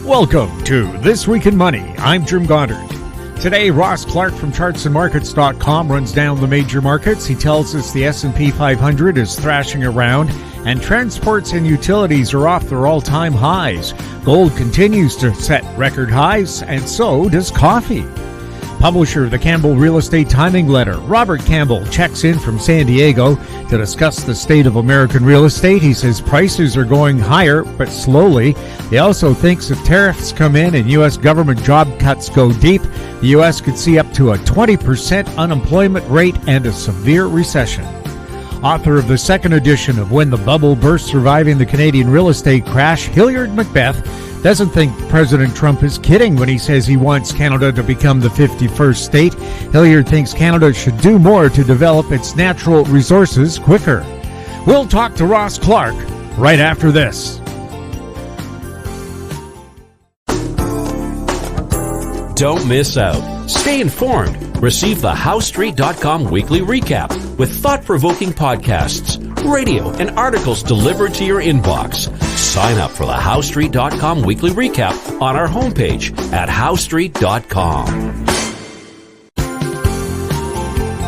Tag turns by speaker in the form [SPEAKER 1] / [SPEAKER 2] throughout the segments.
[SPEAKER 1] Welcome to This Week in Money. I'm Jim Goddard. Today, Ross Clark from chartsandmarkets.com runs down the major markets. He tells us the S&P 500 is thrashing around and transports and utilities are off their all-time highs. Gold continues to set record highs, and so does coffee. Publisher of the Campbell Real Estate Timing Letter, Robert Campbell, checks in from San Diego to discuss the state of American real estate. He says prices are going higher, but slowly. He also thinks if tariffs come in and U.S. government job cuts go deep, the U.S. could see up to a 20% unemployment rate and a severe recession. Author of the second edition of When the Bubble Burst, Surviving the Canadian Real Estate Crash, Hilliard MacBeth, doesn't think President Trump is kidding when he says he wants Canada to become the 51st state. Hilliard thinks Canada should do more to develop its natural resources quicker. We'll talk to Ross Clark right after this.
[SPEAKER 2] Don't miss out. Stay informed. Receive the HowStreet.com weekly recap with thought-provoking podcasts, radio, and articles delivered to your inbox. Sign up for the HowStreet.com weekly recap on our homepage at HowStreet.com.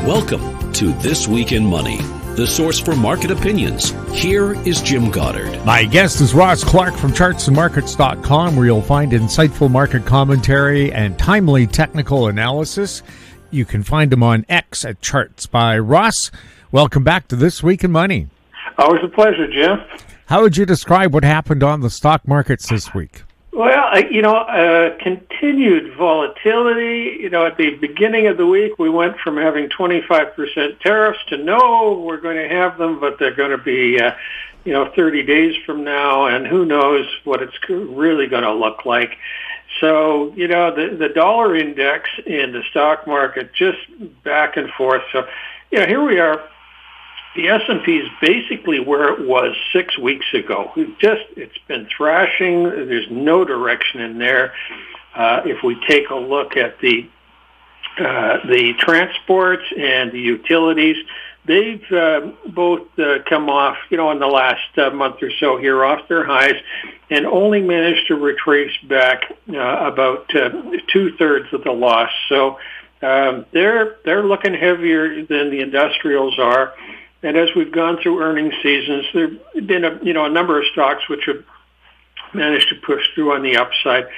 [SPEAKER 2] Welcome to This Week in Money, the source for market opinions. Here is Jim Goddard.
[SPEAKER 1] My guest is Ross Clark from chartsandmarkets.com, where you'll find insightful market commentary and timely technical analysis. You can find him on X at Charts by Ross. Welcome back to This Week in Money.
[SPEAKER 3] Always a pleasure, Jim.
[SPEAKER 1] How would you describe what happened on the stock markets this week?
[SPEAKER 3] Well, continued volatility. At the beginning of the week, we went from having 25% tariffs to no, we're going to have them, but they're going to be, 30 days from now, and who knows what it's really going to look like. So, the dollar index in the stock market just back and forth. So, here we are. The S&P is basically where it was 6 weeks ago. It's been thrashing. There's no direction in there. If we take a look at the transports and the utilities, they've both come off, in the last month or so here off their highs, and only managed to retrace back about 2/3 of the loss. So they're looking heavier than the industrials are. And as we've gone through earnings seasons, there have been a number of stocks which have managed to push through on the upside.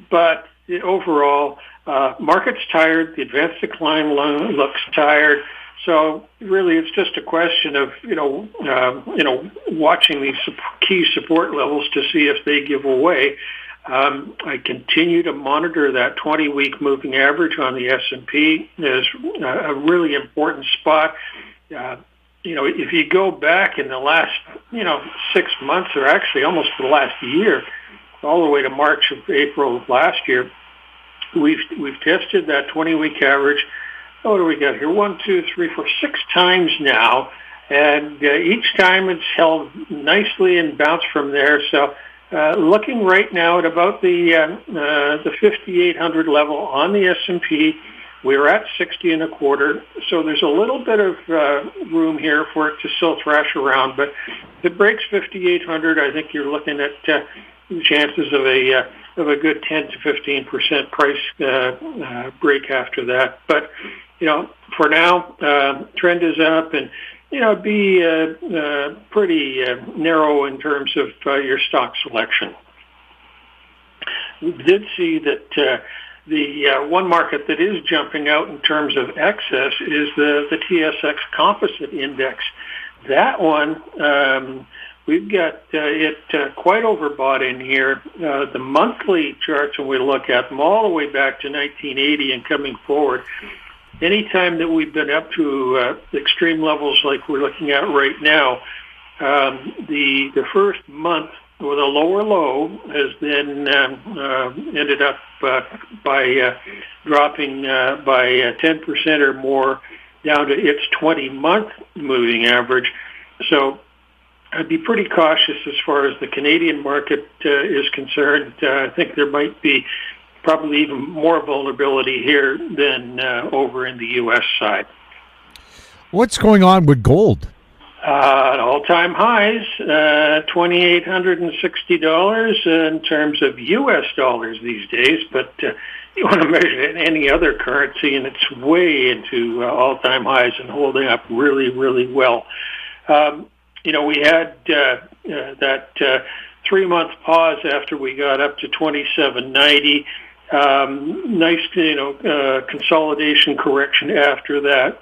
[SPEAKER 3] But overall, market's tired. The advanced decline looks tired. So really, it's just a question of watching these key support levels to see if they give away. I continue to monitor that 20-week moving average on the S&P as a really important spot. If you go back in the last, 6 months, or actually almost the last year, all the way to March of April of last year, we've tested that 20-week average. What do we got here? 1, 2, 3, 4, 6 times now, and each time it's held nicely and bounced from there. So, looking right now at about the 5,800 level on the S&P. We're at 60 1/4, so there's a little bit of room here for it to still thrash around. But if it breaks 5,800, I think you're looking at the chances of a good 10 to 15% price break after that. But for now, trend is up, and be pretty narrow in terms of your stock selection. We did see that. The one market that is jumping out in terms of excess is the TSX Composite Index. That one, we've got it quite overbought in here. The monthly charts, when we look at them all the way back to 1980 and coming forward, anytime that we've been up to extreme levels like we're looking at right now, the first month with a lower low has then ended up by dropping by 10% or more down to its 20-month moving average. So I'd be pretty cautious as far as the Canadian market is concerned. I think there might be probably even more vulnerability here than over in the U.S. side.
[SPEAKER 1] What's going on with gold?
[SPEAKER 3] All-time highs, $2,860 in terms of U.S. dollars these days, but you want to measure it in any other currency, and it's way into all-time highs and holding up really, really well. We had that 3-month pause after we got up to 27.90. Nice, consolidation correction after that.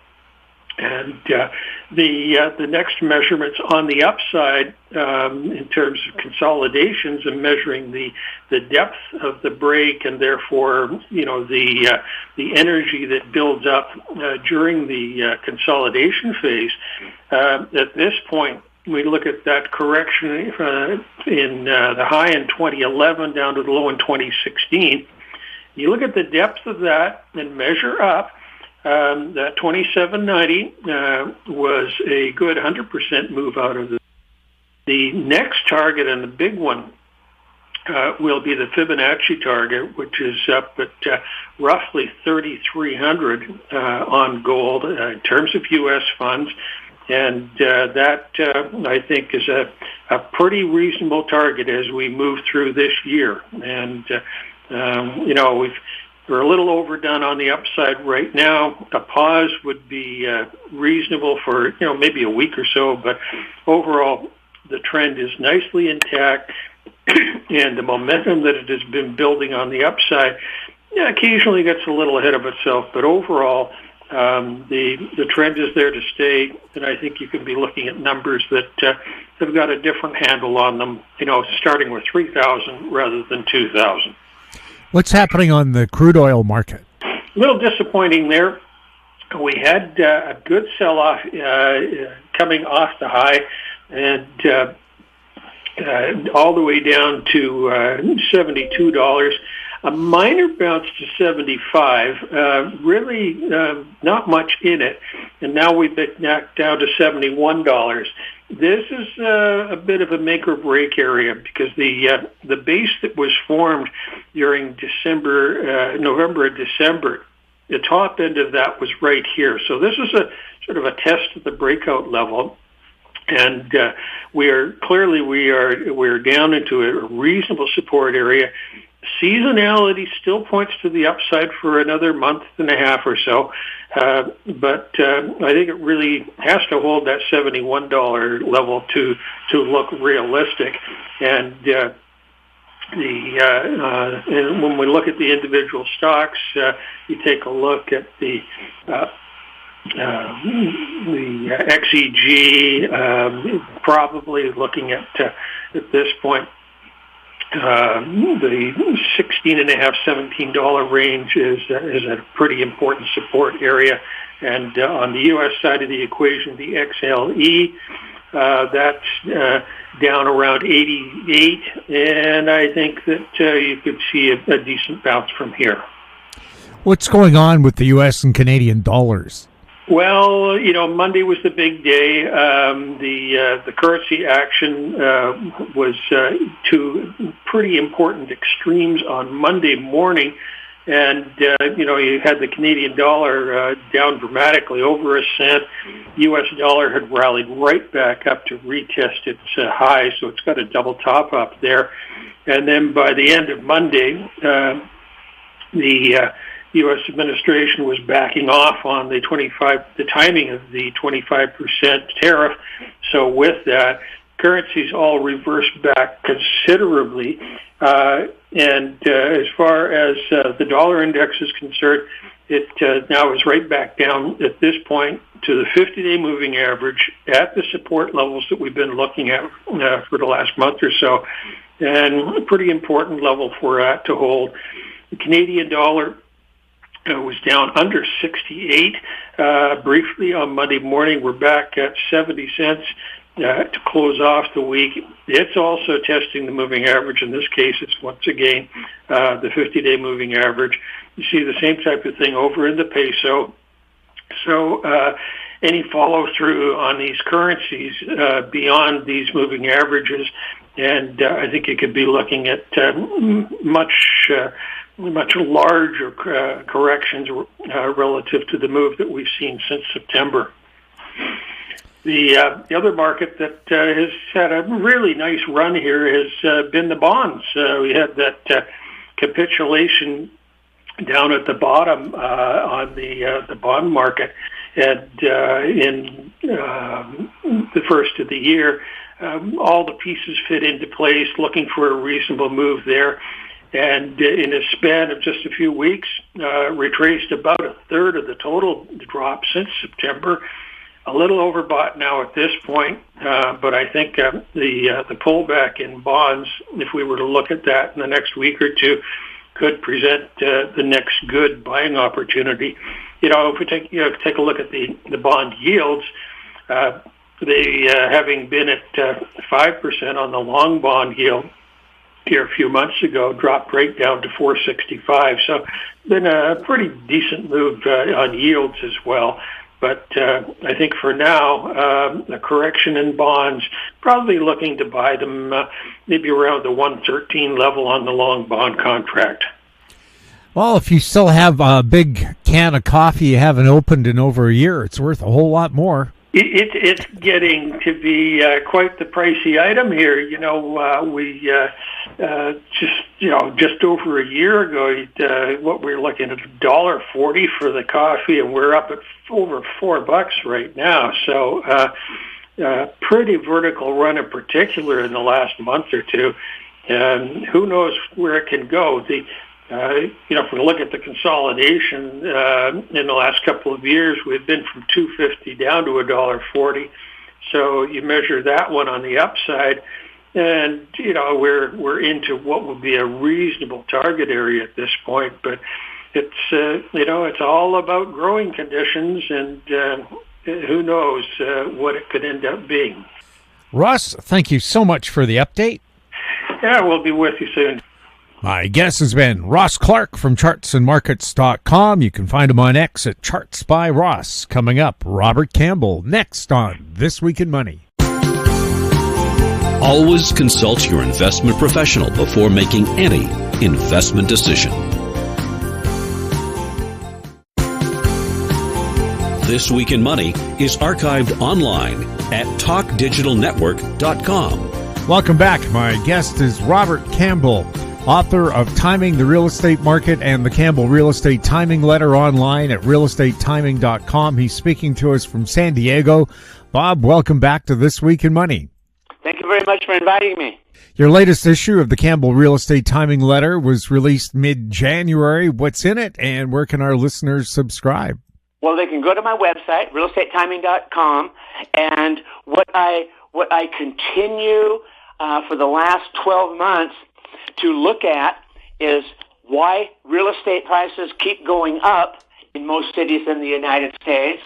[SPEAKER 3] And the next measurements on the upside in terms of consolidations and measuring the depth of the break and therefore the energy that builds up during the consolidation phase. At this point, we look at that correction in the high in 2011 down to the low in 2016. You look at the depth of that and measure up. That 27.90 was a good 100% move out of this. The next target and the big one will be the Fibonacci target, which is up at roughly 3,300 on gold in terms of U.S. funds. And that, I think, is a pretty reasonable target as we move through this year. And, we're a little overdone on the upside right now. A pause would be reasonable for, maybe a week or so. But overall, the trend is nicely intact. And the momentum that it has been building on the upside occasionally gets a little ahead of itself. But overall, the trend is there to stay, and I think you can be looking at numbers that have got a different handle on them, starting with 3,000 rather than 2,000.
[SPEAKER 1] What's happening on the crude oil market?
[SPEAKER 3] A little disappointing there. We had a good sell-off coming off the high, and all the way down to $72. A minor bounce to 75, really not much in it, and now we've been knocked down to $71. This is a bit of a make or break area because the base that was formed during November and December, the top end of that was right here. So this is a sort of a test of the breakout level. And we're down into a reasonable support area. Seasonality still points to the upside for another month and a half or so, but I think it really has to hold that $71 level to look realistic. And and when we look at the individual stocks, you take a look at the XEG, probably looking at this point. The $16.50, $17 range is a pretty important support area. And on the U.S. side of the equation, the XLE, that's down around 88, and I think that you could see a decent bounce from here.
[SPEAKER 1] What's going on with the U.S. and Canadian dollars?
[SPEAKER 3] Well, Monday was the big day. The currency action was to pretty important extremes on Monday morning. And, you had the Canadian dollar down dramatically, over a cent. U.S. dollar had rallied right back up to retest its high, so it's got a double top up there. And then by the end of Monday, the U.S. administration was backing off on the timing of the 25% tariff. So with that, currencies all reversed back considerably. And as far as the dollar index is concerned, it now is right back down at this point to the 50-day moving average at the support levels that we've been looking at for the last month or so. And a pretty important level for that to hold. The Canadian dollar was down under 68 briefly on Monday morning. We're back at 70 cents to close off the week. It's also testing the moving average. In this case, it's once again the 50-day moving average. You see the same type of thing over in the peso. So any follow-through on these currencies beyond these moving averages, and I think you could be looking at much larger corrections relative to the move that we've seen since September. The other market that has had a really nice run here has been the bonds. We had that capitulation down at the bottom on the bond market, and in the first of the year, all the pieces fit into place, looking for a reasonable move there. And in a span of just a few weeks, retraced about a third of the total drop since September. A little overbought now at this point, but I think the pullback in bonds, if we were to look at that in the next week or two, could present the next good buying opportunity. If we take a look at the bond yields, they having been at 5% on the long bond yield here a few months ago, dropped right down to 4.65. So been a pretty decent move on yields as well. But I think for now, a correction in bonds, probably looking to buy them maybe around the 113 level on the long bond contract.
[SPEAKER 1] Well, if you still have a big can of coffee you haven't opened in over a year, it's worth a whole lot more.
[SPEAKER 3] It's getting to be quite the pricey item here. We just over a year ago, what we were looking at $1.40 for the coffee, and we're up at over $4 right now. So pretty vertical run in particular in the last month or two, and who knows where it can go. If we look at the consolidation in the last couple of years, we've been from $2.50 down to $1.40. So you measure that one on the upside, and we're into what would be a reasonable target area at this point. But it's all about growing conditions, and who knows what it could end up being.
[SPEAKER 1] Ross, thank you so much for the update.
[SPEAKER 3] Yeah, we'll be with you soon.
[SPEAKER 1] My guest has been Ross Clark from chartsandmarkets.com. You can find him on X at Charts by Ross. Coming up, Robert Campbell, next on This Week in Money.
[SPEAKER 2] Always consult your investment professional before making any investment decision. This Week in Money is archived online at talkdigitalnetwork.com.
[SPEAKER 1] Welcome back. My guest is Robert Campbell, author of Timing the Real Estate Market and the Campbell Real Estate Timing Letter online at realestatetiming.com. He's speaking to us from San Diego. Bob, welcome back to This Week in Money.
[SPEAKER 4] Thank you very much for inviting me.
[SPEAKER 1] Your latest issue of the Campbell Real Estate Timing Letter was released mid-January. What's in it, and where can our listeners subscribe?
[SPEAKER 4] Well, they can go to my website, realestatetiming.com, and what I continue for the last 12 months to look at is why real estate prices keep going up in most cities in the United States,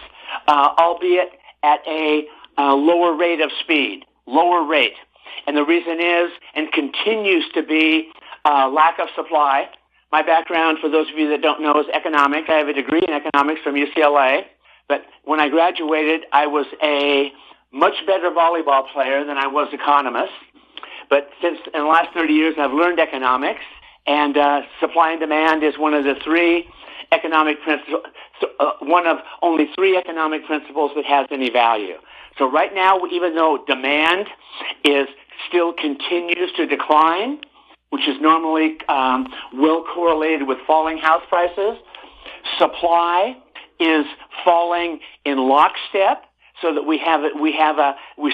[SPEAKER 4] albeit at a lower rate of speed, lower rate. And the reason is, and continues to be, lack of supply. My background, for those of you that don't know, is economics. I have a degree in economics from UCLA, but when I graduated, I was a much better volleyball player than I was economist. But since in the last 30 years, I've learned economics, and supply and demand is one of the three economic principles, one of only three economic principles that has any value. So right now, even though demand still continues to decline, which is normally well correlated with falling house prices, supply is falling in lockstep, so that we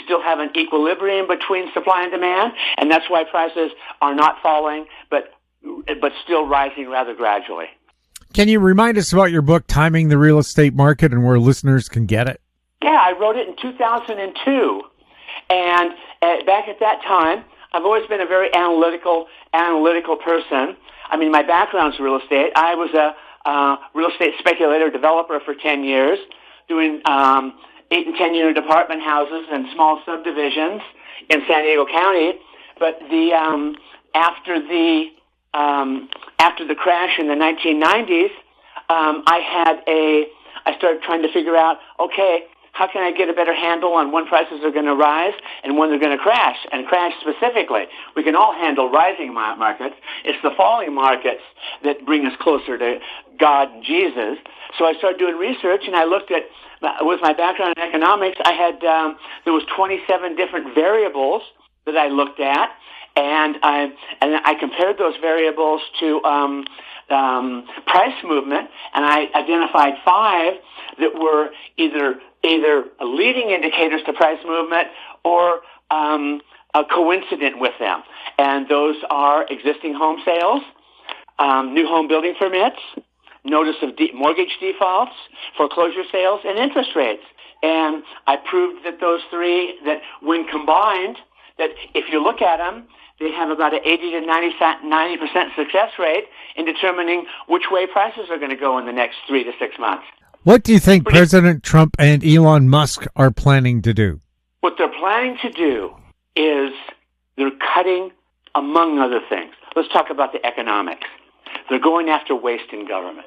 [SPEAKER 4] still have an equilibrium between supply and demand, and that's why prices are not falling, but still rising rather gradually.
[SPEAKER 1] Can you remind us about your book, Timing the Real Estate Market, and where listeners can get it?
[SPEAKER 4] Yeah, I wrote it in 2002, and back at that time, I've always been a very analytical person. I mean, my background's real estate. I was a real estate speculator developer for 10 years, doing 8 and 10 unit apartment houses and small subdivisions in San Diego County. But after the crash in the 1990s, I started trying to figure out, okay, how can I get a better handle on when prices are going to rise and when they're going to crash, and crash specifically? We can all handle rising markets. It's the falling markets that bring us closer to God and Jesus. So I started doing research, and I looked at, with my background in economics, I had, there was 27 different variables that I looked at, and I compared those variables to price movement, and I identified 5 that were either leading indicators to price movement or coincident with them. And those are existing home sales, new home building permits, notice of mortgage defaults, foreclosure sales, and interest rates. And I proved that those 3, that when combined, that if you look at them, they have about an 80 to 90% success rate in determining which way prices are going to go in the next 3 to 6 months.
[SPEAKER 1] What do you think President Trump and Elon Musk are planning to do?
[SPEAKER 4] What they're planning to do is they're cutting, among other things. Let's talk about the economics. They're going after waste in government.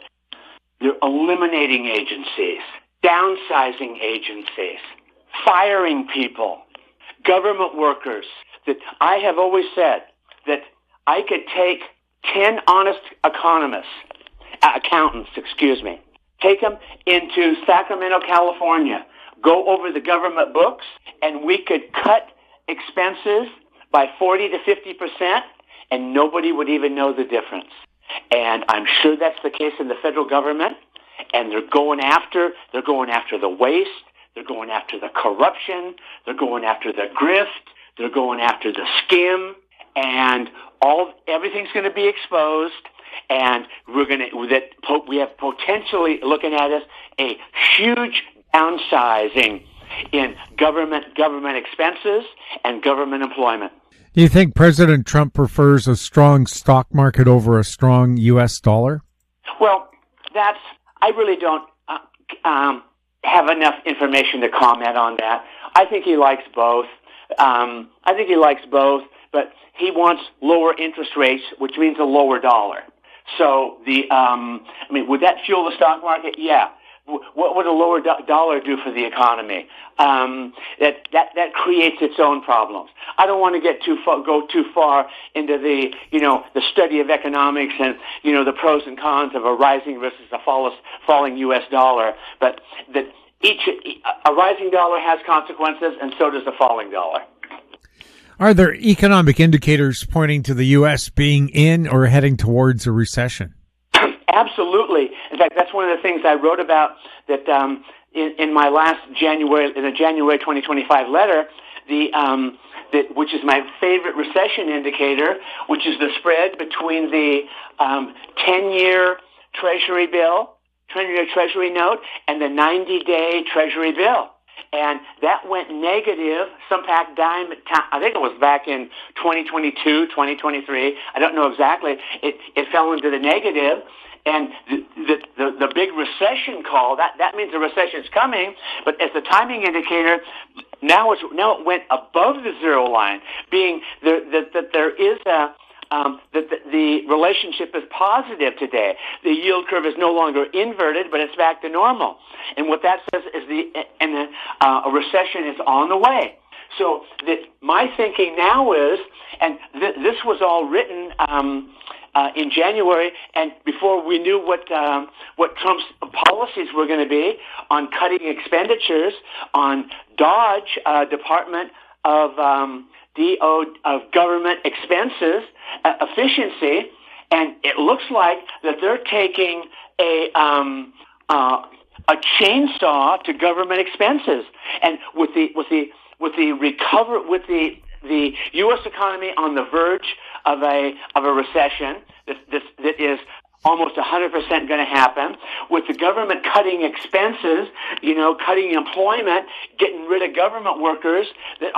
[SPEAKER 4] They're eliminating agencies, downsizing agencies, firing people, government workers. That I have always said that I could take 10 honest accountants, take them into Sacramento, California, go over the government books, and we could cut expenses by 40 to 50%, and nobody would even know the difference. And I'm sure that's the case in the federal government, and they're going after the waste, they're going after the corruption, they're going after the grift, they're going after the skim, and everything's going to be exposed. And we have potentially looking at us a huge downsizing in government expenses and government employment.
[SPEAKER 1] Do you think President Trump prefers a strong stock market over a strong U.S. dollar?
[SPEAKER 4] Well, I really don't have enough information to comment on that. I think he likes both. But he wants lower interest rates, which means a lower dollar. So would that fuel the stock market? Yeah. What would a lower dollar do for the economy? That creates its own problems. I don't want to go too far into the study of economics and the pros and cons of a rising versus a falling U.S. dollar. But that a rising dollar has consequences, and so does a falling dollar.
[SPEAKER 1] Are there economic indicators pointing to the U.S. being in or heading towards a recession?
[SPEAKER 4] Absolutely. In fact, that's one of the things I wrote about that in my last January 2025 letter, which is my favorite recession indicator, which is the spread between the 10-year Treasury bill, 10-year Treasury note, and the 90-day Treasury bill. And that went negative I think it was back in 2022, 2023. I don't know exactly. It fell into the negative. And the big recession call, that means the recession's coming, but as the timing indicator, now it went above the zero line, being that there is that the relationship is positive today. The yield curve is no longer inverted, but it's back to normal. And what that says is a recession is on the way. So my thinking now is, and this was all written in January, and before we knew what Trump's policies were going to be on cutting expenditures, on Dodge, Department of Government Expenses efficiency, and it looks like that they're taking a chainsaw to government expenses, and with the U.S. economy on the verge of a recession that is almost 100% going to happen, with the government cutting expenses, cutting employment, getting rid of government workers that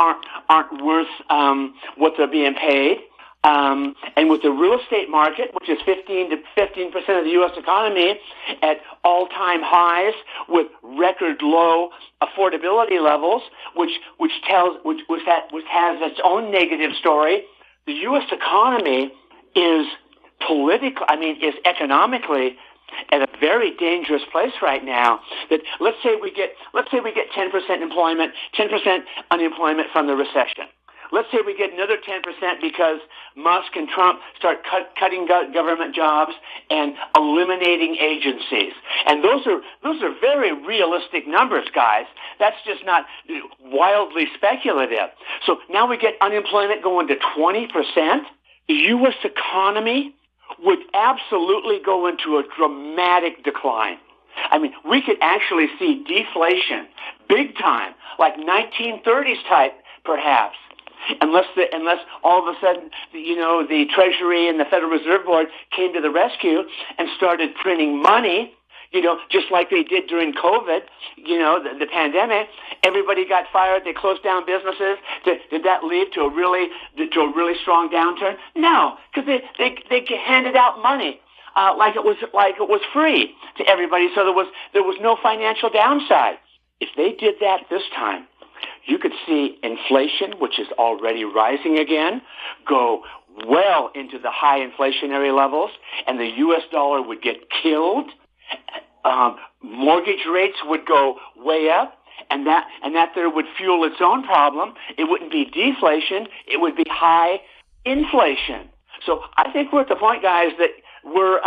[SPEAKER 4] aren't worth what they're being paid, and with the real estate market, which is 15% of the U.S. economy, at all-time highs, with record low affordability levels, which has its own negative story. The U.S. economy is economically at a very dangerous place right now. That let's say we get 10% employment, 10% unemployment from the recession. Let's say we get another 10% because Musk and Trump start cutting government jobs and eliminating agencies. And those are very realistic numbers, guys. That's just not wildly speculative. So now we get unemployment going to 20%. The U.S. economy would absolutely go into a dramatic decline. I mean, we could actually see deflation, big time, like 1930s type, perhaps. Unless all of a sudden, the Treasury and the Federal Reserve Board came to the rescue and started printing money, just like they did during COVID, the pandemic. Everybody got fired. They closed down businesses. Did that lead to a really strong downturn? No, because they handed out money like it was free to everybody. So there was no financial downside. If they did that this time, you could see inflation, which is already rising again, go well into the high inflationary levels, and the U.S. dollar would get killed. Mortgage rates would go way up, and that there would fuel its own problem. It wouldn't be deflation; it would be high inflation. So I think we're at the point, guys, that we're,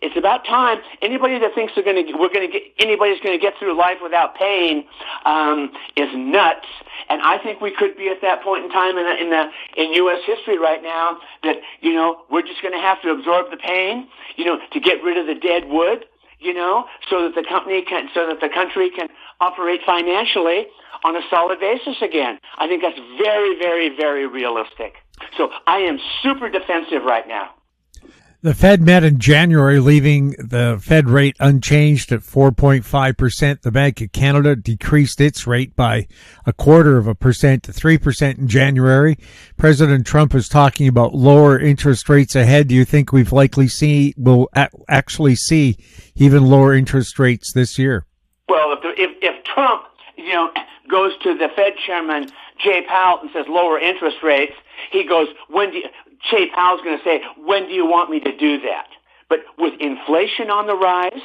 [SPEAKER 4] it's about time. Anybody that thinks anybody's going to get through life without pain, is nuts. And I think we could be at that point in time in U.S. history right now that, we're just going to have to absorb the pain, to get rid of the dead wood, so that the country can operate financially on a solid basis again. I think that's very, very, very realistic. So I am super defensive right now.
[SPEAKER 1] The Fed met in January, leaving the Fed rate unchanged at 4.5%. The Bank of Canada decreased its rate by 0.25% to 3% in January. President Trump is talking about lower interest rates ahead. Do you think we'll actually see even lower interest rates this year?
[SPEAKER 4] Well, if Trump, goes to the Fed chairman, Jay Powell, and says lower interest rates, he goes, Jay Powell's going to say, when do you want me to do that? But with inflation on the rise,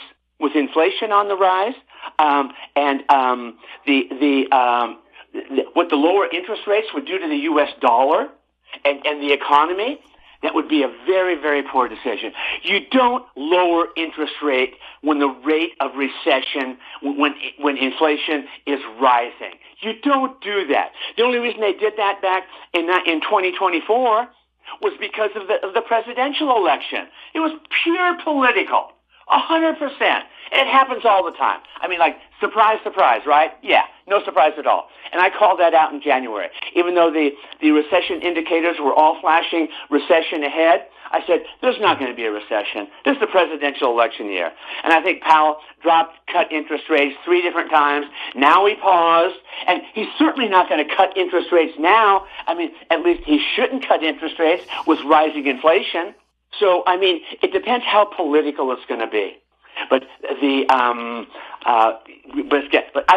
[SPEAKER 4] what the lower interest rates would do to the U.S. dollar and the economy, that would be a very, very poor decision. You don't lower interest rate when the rate of recession, when inflation is rising. You don't do that. The only reason they did that back in 2024 was because of the presidential election. It was pure political, 100%. And it happens all the time. I mean, like, surprise, surprise, right? Yeah, no surprise at all. And I called that out in January. Even though the recession indicators were all flashing recession ahead, I said, there's not going to be a recession. This is the presidential election year. And I think Powell cut interest rates 3 different times. Now he paused, and he's certainly not going to cut interest rates now. I mean, at least he shouldn't cut interest rates with rising inflation. So, I mean, it depends how political it's going to be. But I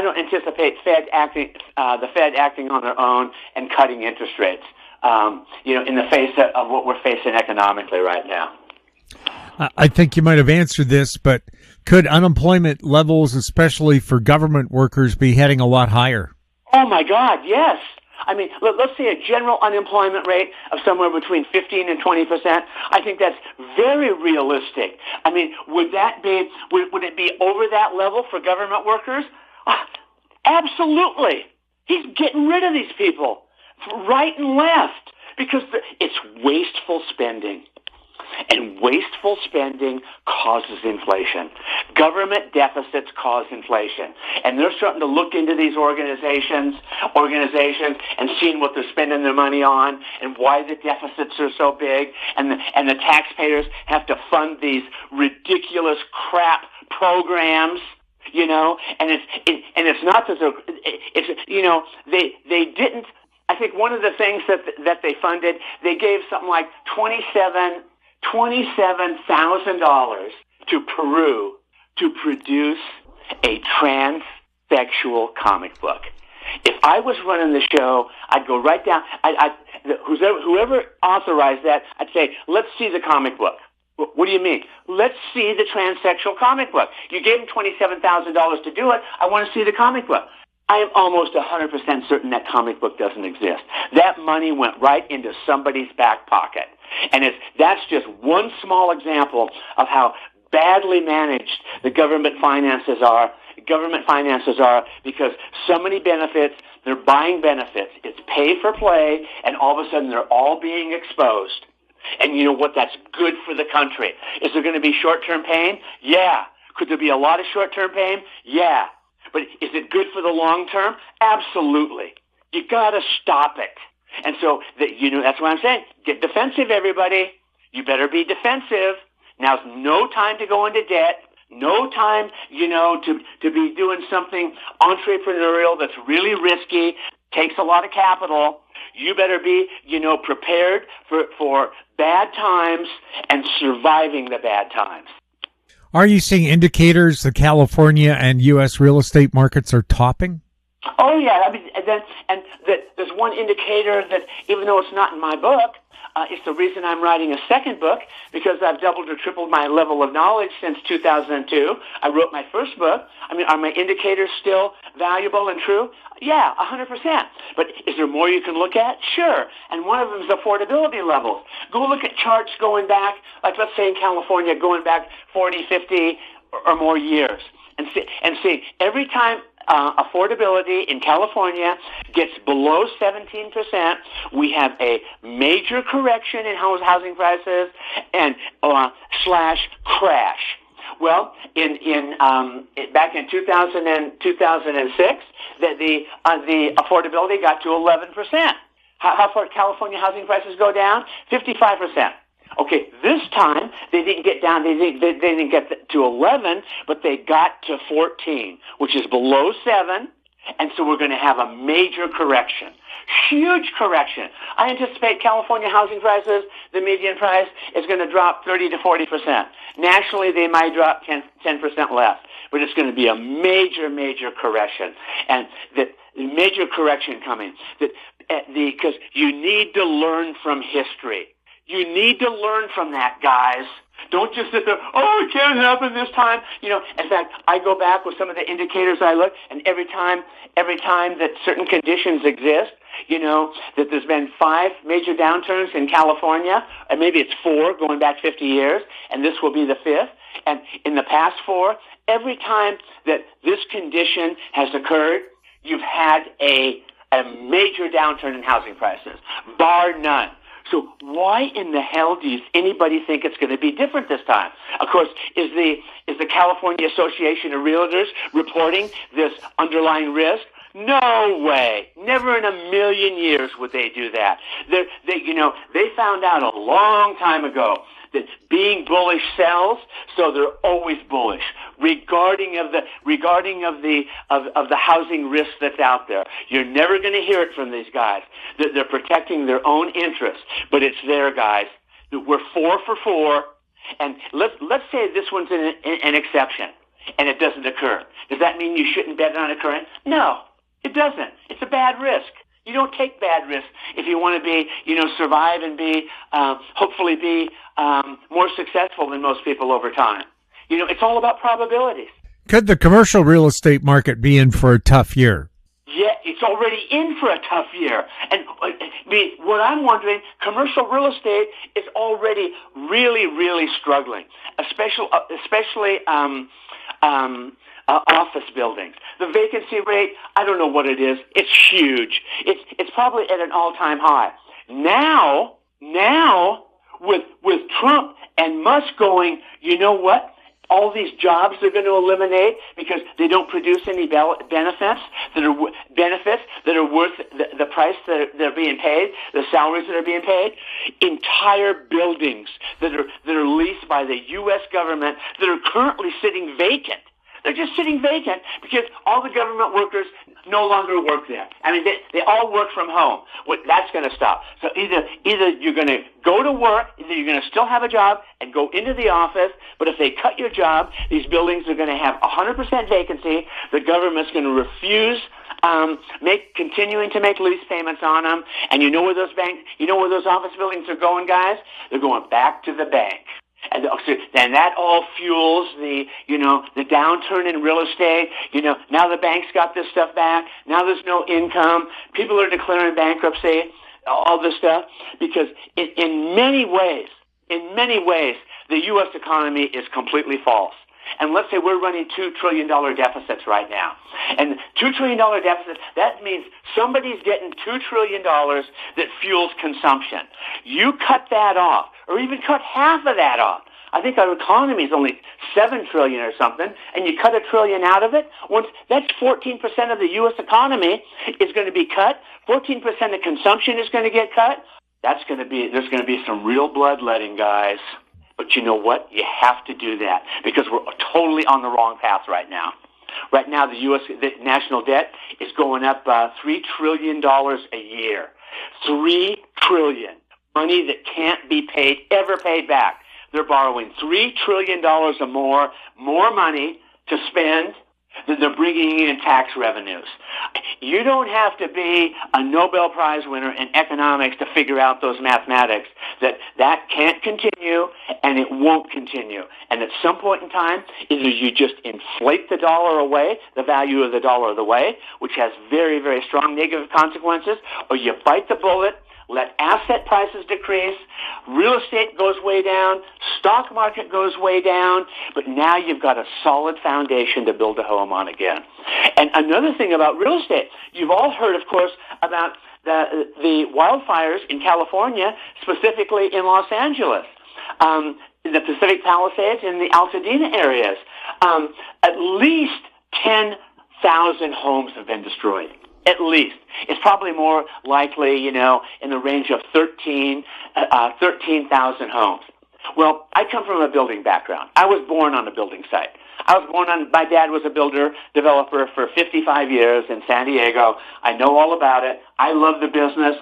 [SPEAKER 4] don't anticipate the Fed acting on their own and cutting interest rates, in the face of what we're facing economically right now.
[SPEAKER 1] I think you might have answered this, but could unemployment levels, especially for government workers, be heading a lot higher?
[SPEAKER 4] Oh my God, yes. I mean, let's say a general unemployment rate of somewhere between 15 and 20%. I think that's very realistic. I mean, would it be over that level for government workers? Absolutely. He's getting rid of these people right and left because it's wasteful spending. And wasteful spending causes inflation. Government deficits cause inflation. And they're starting to look into these organizations and seeing what they're spending their money on and why the deficits are so big. And the taxpayers have to fund these ridiculous crap programs. And it's not that they didn't. I think one of the things that they funded, they gave something like $27,000 to Peru to produce a transsexual comic book. If I was running the show, I'd go right down. Whoever authorized that, I'd say, let's see the comic book. What do you mean? Let's see the transsexual comic book. You gave him $27,000 to do it. I want to see the comic book. I am almost 100% certain that comic book doesn't exist. That money went right into somebody's back pocket. And that's just one small example of how badly managed the government finances are. Because so many benefits, they're buying benefits. It's pay for play, and all of a sudden they're all being exposed. And you know what? That's good for the country. Is there going to be short-term pain? Yeah. Could there be a lot of short-term pain? Yeah. But is it good for the long term? Absolutely. You got to stop it. And so, that's what I'm saying. Get defensive, everybody. You better be defensive. Now's no time to go into debt. No time, to be doing something entrepreneurial that's really risky, takes a lot of capital. You better be, prepared for bad times and surviving the bad times.
[SPEAKER 1] Are you seeing indicators the California and U.S. real estate markets are topping?
[SPEAKER 4] Oh, yeah. I mean, there's one indicator that, even though it's not in my book, it's the reason I'm writing a second book, because I've doubled or tripled my level of knowledge since 2002. I wrote my first book. I mean, are my indicators still valuable and true? Yeah, 100%. But is there more you can look at? Sure. And one of them is affordability levels. Go look at charts going back, like let's say in California, going back 40, 50 or more years. And see every time affordability in California gets below 17%, we have a major correction in housing prices and slash crash. Well, back in 2000 and 2006, the affordability got to 11%. How far California housing prices go down? 55%. Okay, this time they didn't get down. They didn't get to 11, but they got to 14, which is below 7, and so we're going to have a major correction, huge correction. I anticipate California housing prices, the median price, is going to drop 30 to 40%. Nationally, they might drop 10% less, but it's going to be a major, major correction, and the major correction coming. Because you need to learn from history. You need to learn from that, guys. Don't just sit there, it can't happen this time. In fact, I go back with some of the indicators I look, and every time that certain conditions exist, that there's been 5 major downturns in California, and maybe it's 4 going back 50 years, and this will be the 5th. And in the past 4, every time that this condition has occurred, you've had a major downturn in housing prices, bar none. So why in the hell does anybody think it's going to be different this time? Of course, is the California Association of Realtors reporting this underlying risk? No way. Never in a million years would they do that. They found out a long time ago that being bullish sells, so they're always bullish regarding of the housing risk that's out there. You're never going to hear it from these guys. They're protecting their own interests, but it's there, guys. We're 4 for 4, and let's say this one's an exception, and it doesn't occur. Does that mean you shouldn't bet on it occurring? No, it doesn't. It's a bad risk. You don't take bad risks if you want to be, survive and be, hopefully be more successful than most people over time. It's all about probabilities.
[SPEAKER 1] Could the commercial real estate market be in for a tough year?
[SPEAKER 4] Yeah, it's already in for a tough year. And what I'm wondering, commercial real estate is already really, really struggling, especially office buildings. The vacancy rate, I don't know what it is. It's huge. It's probably at an all-time high. Now, with Trump and Musk going, you know what? All these jobs they're going to eliminate because they don't produce any benefits that are worth the price that they're being paid, the salaries that are being paid. Entire buildings that are leased by the U.S. government that are currently sitting vacant. They're just sitting vacant because all the government workers no longer work there. I mean, they all work from home. That's going to stop. So either you're going to go to work, either you're going to still have a job and go into the office, but if they cut your job, these buildings are going to have 100% vacancy. The government's going to refuse continuing to make lease payments on them. And you know where those office buildings are going, guys? They're going back to the bank. And that all fuels the downturn in real estate. Now the banks got this stuff back. Now there's no income. People are declaring bankruptcy, all this stuff, because in many ways, the U.S. economy is completely false. And let's say we're running $2 trillion deficits right now. And $2 trillion deficits, that means somebody's getting $2 trillion that fuels consumption. You cut that off, or even cut half of that off. I think our economy is only $7 trillion or something, and you cut $1 trillion out of it. That's 14% of the U.S. economy is going to be cut. 14% of consumption is going to get cut. There's going to be some real bloodletting, guys. But you know what? You have to do that because we're totally on the wrong path right now. Right now, the national debt is going up $3 trillion a year. $3 trillion. Money that can't be ever paid back. They're borrowing $3 trillion or more money to spend than they're bringing in tax revenues. You don't have to be a Nobel Prize winner in economics to figure out those mathematics, that can't continue and it won't continue. And at some point in time, either you just inflate the dollar away, the value of the dollar away, which has very, very strong negative consequences, or you bite the bullet, let asset prices decrease, real estate goes way down, stock market goes way down, but now you've got a solid foundation to build a home on again. And another thing about real estate, you've all heard, of course, about the wildfires in California, specifically in Los Angeles, the Pacific Palisades and the Altadena areas. At least 10,000 homes have been destroyed. At least. It's probably more likely, in the range of 13,000 homes. Well, I come from a building background. I was born on a building site. My dad was a developer for 55 years in San Diego. I know all about it. I love the business.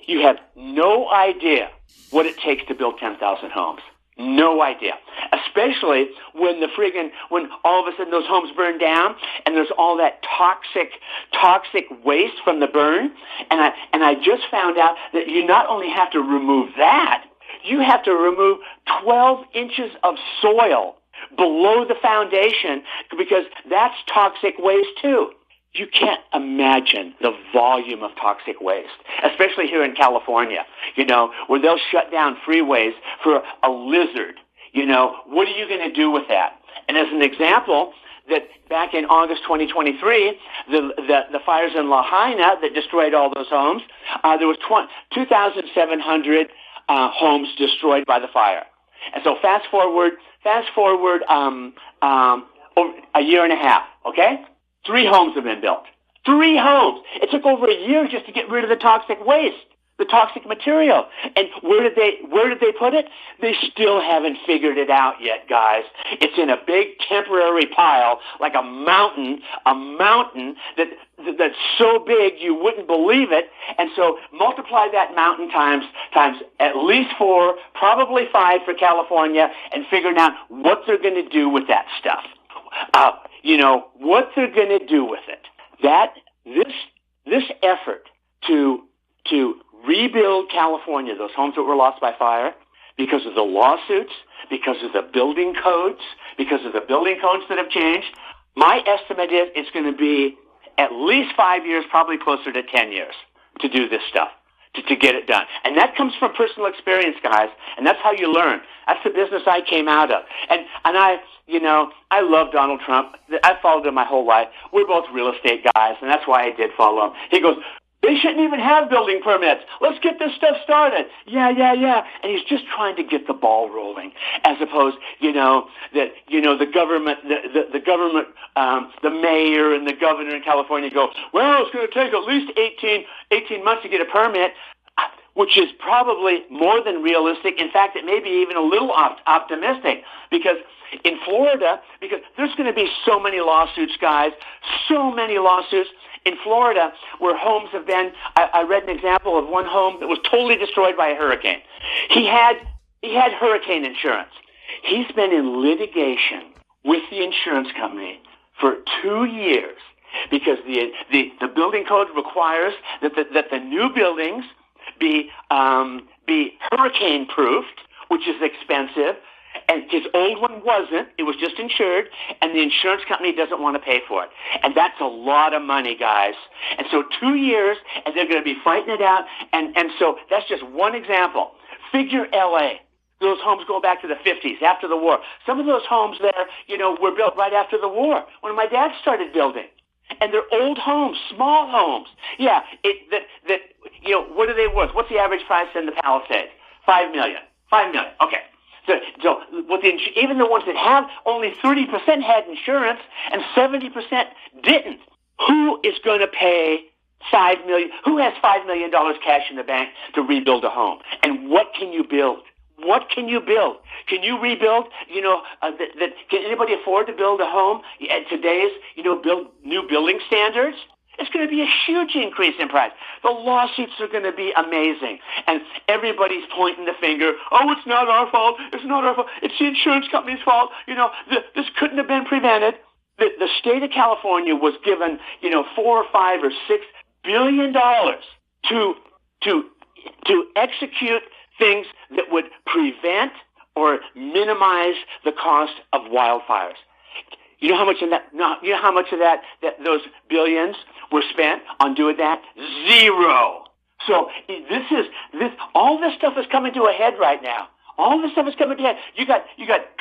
[SPEAKER 4] You have no idea what it takes to build 10,000 homes. No idea. Especially when all of a sudden those homes burn down and there's all that toxic waste from the burn. And I just found out that you not only have to remove that, you have to remove 12 inches of soil below the foundation because that's toxic waste too. You can't imagine the volume of toxic waste, especially here in California, where they'll shut down freeways for a lizard. What are you going to do with that? And as an example, that back in August 2023, the fires in Lahaina that destroyed all those homes, there was 2,700 homes destroyed by the fire. And so fast forward a year and a half, okay? 3 homes have been built. 3 homes. It took over a year just to get rid of the toxic waste, the toxic material. And where did they put it? They still haven't figured it out yet, guys. It's in a big temporary pile, like a mountain that's so big you wouldn't believe it. And so multiply that mountain times at least 4, probably 5 for California, and figuring out what they're going to do with that stuff. What they're going to do with it. This effort to rebuild California, those homes that were lost by fire, because of the lawsuits, because of the building codes that have changed, my estimate is it's going to be at least 5 years, probably closer to 10 years to do this stuff, to get it done. And that comes from personal experience, guys, and that's how you learn. That's the business I came out of. And I love Donald Trump. I followed him my whole life. We're both real estate guys, and that's why I did follow him. He goes, they shouldn't even have building permits. Let's get this stuff started. Yeah. And he's just trying to get the ball rolling, as opposed, the government, the mayor and the governor in California go, well, it's going to take at least 18 months to get a permit, which is probably more than realistic. In fact, it may be even a little optimistic because in Florida, because there's going to be so many lawsuits, guys, so many lawsuits. In Florida, where homes have been, I read an example of one home that was totally destroyed by a hurricane. He had hurricane insurance. He's been in litigation with the insurance company for 2 years because the building code requires that the new buildings be hurricane proofed, which is expensive, and his old one wasn't. It was just insured, and the insurance company doesn't want to pay for it. And that's a lot of money, guys. And so 2 years, and they're going to be fighting it out. And so that's just one example. Figure L.A., those homes go back to the 50s, after the war. Some of those homes there, were built right after the war, when my dad started building. And they're old homes, small homes. Yeah, what are they worth? What's the average price in the Palisades? $5 million. $5 million. Okay. So even the ones that have only 30% had insurance and 70% didn't. Who is going to pay $5 million? Who has $5 million cash in the bank to rebuild a home? And what can you build? What can you build? Can you rebuild? Can anybody afford to build a home at today's, build new building standards? It's going to be a huge increase in price. The lawsuits are going to be amazing. And everybody's pointing the finger. Oh, it's not our fault. It's not our fault. It's the insurance company's fault. This couldn't have been prevented. The state of California was given, $4 or $5 or $6 billion to execute things that would prevent or minimize the cost of wildfires. You know how much of that those billions were spent on doing that? Zero. So all this stuff is coming to a head right now. All this stuff is coming to a head. You got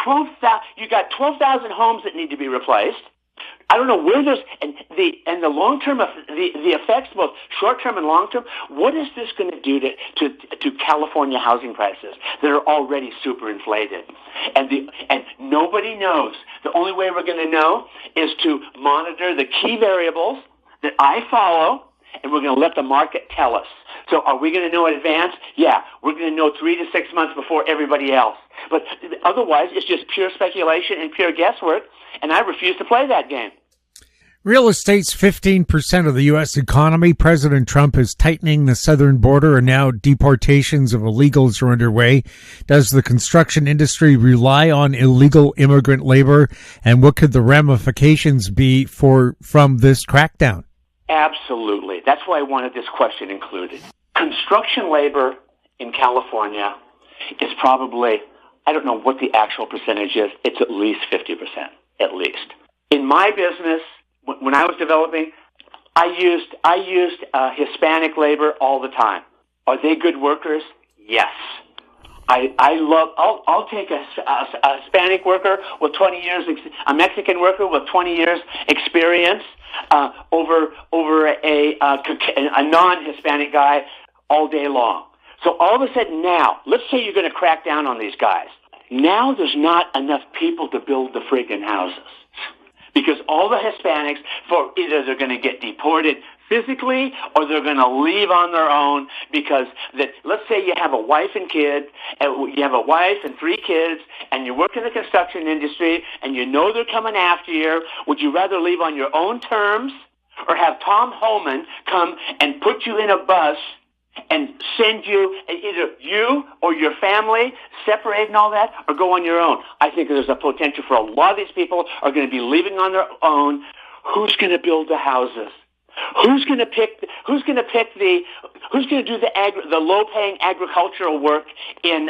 [SPEAKER 4] 12,000 homes that need to be replaced. I don't know where and the long term the effects, both short term and long term. What is this going to do to California housing prices that are already super inflated? And nobody knows. The only way we're going to know is to monitor the key variables that I follow, and we're going to let the market tell us. So are we going to know in advance? Yeah, we're going to know 3 to 6 months before everybody else. But otherwise, it's just pure speculation and pure guesswork, and I refuse to play that game.
[SPEAKER 1] Real estate's 15% of the U.S. economy. President Trump is tightening the southern border, and now deportations of illegals are underway. Does the construction industry rely on illegal immigrant labor, and what could the ramifications be from this crackdown?
[SPEAKER 4] Absolutely. That's why I wanted this question included. Construction labor in California is probably, I don't know what the actual percentage is, it's at least 50%, at least. In my business, when I was developing, I used Hispanic labor all the time. Are they good workers? Yes. I'll take a Hispanic worker with 20 years, a Mexican worker with 20 years experience over a non-Hispanic guy all day long. So all of a sudden now, let's say you're going to crack down on these guys. Now there's not enough people to build the friggin' houses. Because all the Hispanics, for either they're going to get deported physically or they're going to leave on their own because let's say you have a wife and kid, and you have a wife and 3 kids, and you work in the construction industry, and you know they're coming after you. Would you rather leave on your own terms or have Tom Homan come and put you in a bus and send you, either you or your family, separate and all that, or go on your own? I think there's a potential for a lot of these people are going to be leaving on their own. Who's going to build the houses? Who's going to do the low-paying agricultural work in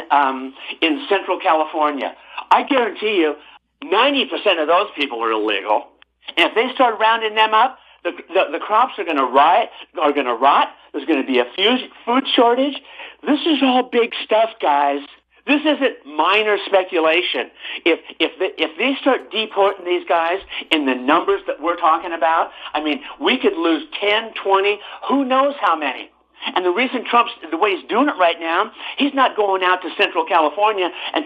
[SPEAKER 4] Central California? I guarantee you 90% of those people are illegal. And if they start rounding them up, the crops are going to rot. There's going to be a food shortage. This is all big stuff, guys. This isn't minor speculation. If they start deporting these guys in the numbers that we're talking about, I mean, we could lose 10, 20, who knows how many. And the reason the way he's doing it right now, he's not going out to Central California and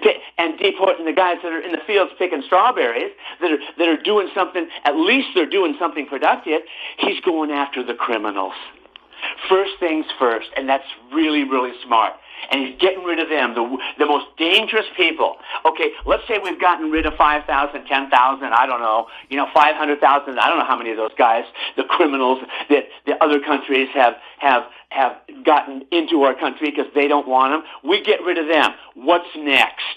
[SPEAKER 4] deporting the guys that are in the fields picking strawberries, that are doing something, at least they're doing something productive. He's going after the criminals. First things first, and that's really, really smart. And he's getting rid of them, the most dangerous people. Okay, let's say we've gotten rid of 5,000, 10,000, I don't know, 500,000, I don't know how many of those guys, the criminals that the other countries have gotten into our country because they don't want them. We get rid of them. What's next?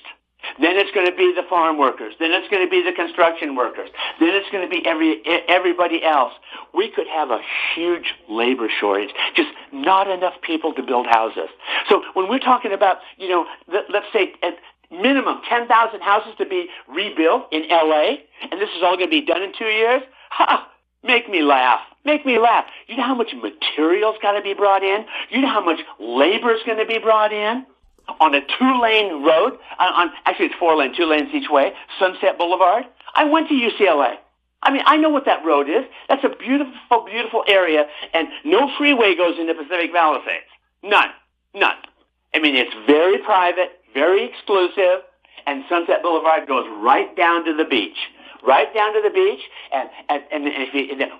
[SPEAKER 4] Then it's going to be the farm workers. Then it's going to be the construction workers. Then it's going to be everybody else. We could have a huge labor shortage, just not enough people to build houses. So when we're talking about, let's say at minimum 10,000 houses to be rebuilt in L.A., and this is all going to be done in 2 years, make me laugh. Make me laugh. You know how much material's got to be brought in? You know how much labor's going to be brought in? On a 2-lane road, actually it's 4 lanes, 2 lanes each way, Sunset Boulevard. I went to UCLA. I mean, I know what that road is. That's a beautiful, beautiful area, and no freeway goes into Pacific Palisades. None. I mean, it's very private, very exclusive, and Sunset Boulevard goes right down to the beach. Right down to the beach, and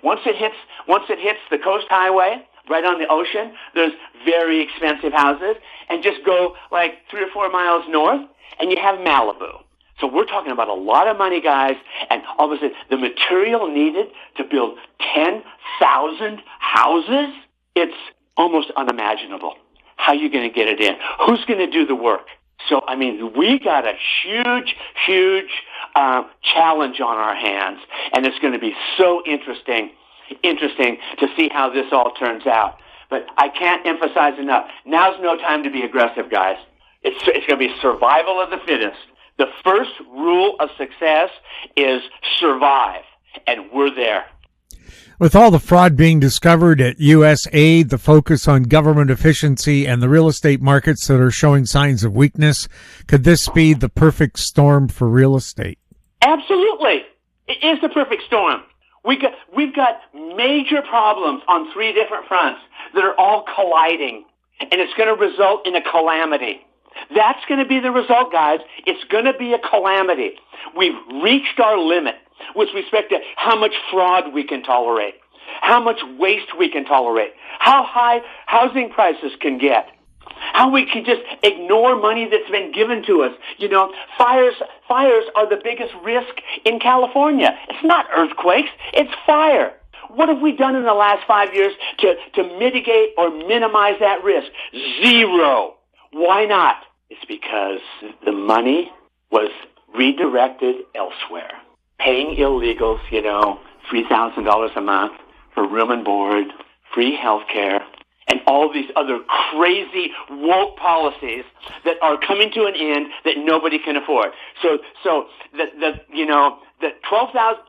[SPEAKER 4] once it hits the Coast Highway, right on the ocean, there's very expensive houses, and just go like 3 or 4 miles north, and you have Malibu. So we're talking about a lot of money, guys, and all of a sudden, the material needed to build 10,000 houses, it's almost unimaginable. How are you going to get it in? Who's going to do the work? So, I mean, we got a huge challenge on our hands, and it's going to be so interesting to see how this all turns out. But I can't emphasize enough. Now's no time to be aggressive, guys. It's going to be survival of the fittest. The first rule of success is survive, and we're there.
[SPEAKER 1] With all the fraud being discovered at USAID, the focus on government efficiency, and the real estate markets that are showing signs of weakness, could this be the perfect storm for real estate?
[SPEAKER 4] Absolutely. It is the perfect storm. We've got major problems on 3 different fronts that are all colliding, and it's going to result in a calamity. That's going to be the result, guys. It's going to be a calamity. We've reached our limit with respect to how much fraud we can tolerate, how much waste we can tolerate, how high housing prices can get, how we can just ignore money that's been given to us. Fires are the biggest risk in California. It's not earthquakes, it's fire. What have we done in the last 5 years to mitigate or minimize that risk? Zero. Why not? It's because the money was redirected elsewhere. Paying illegals, $3,000 a month for room and board, free health care, and all these other crazy woke policies that are coming to an end that nobody can afford. So the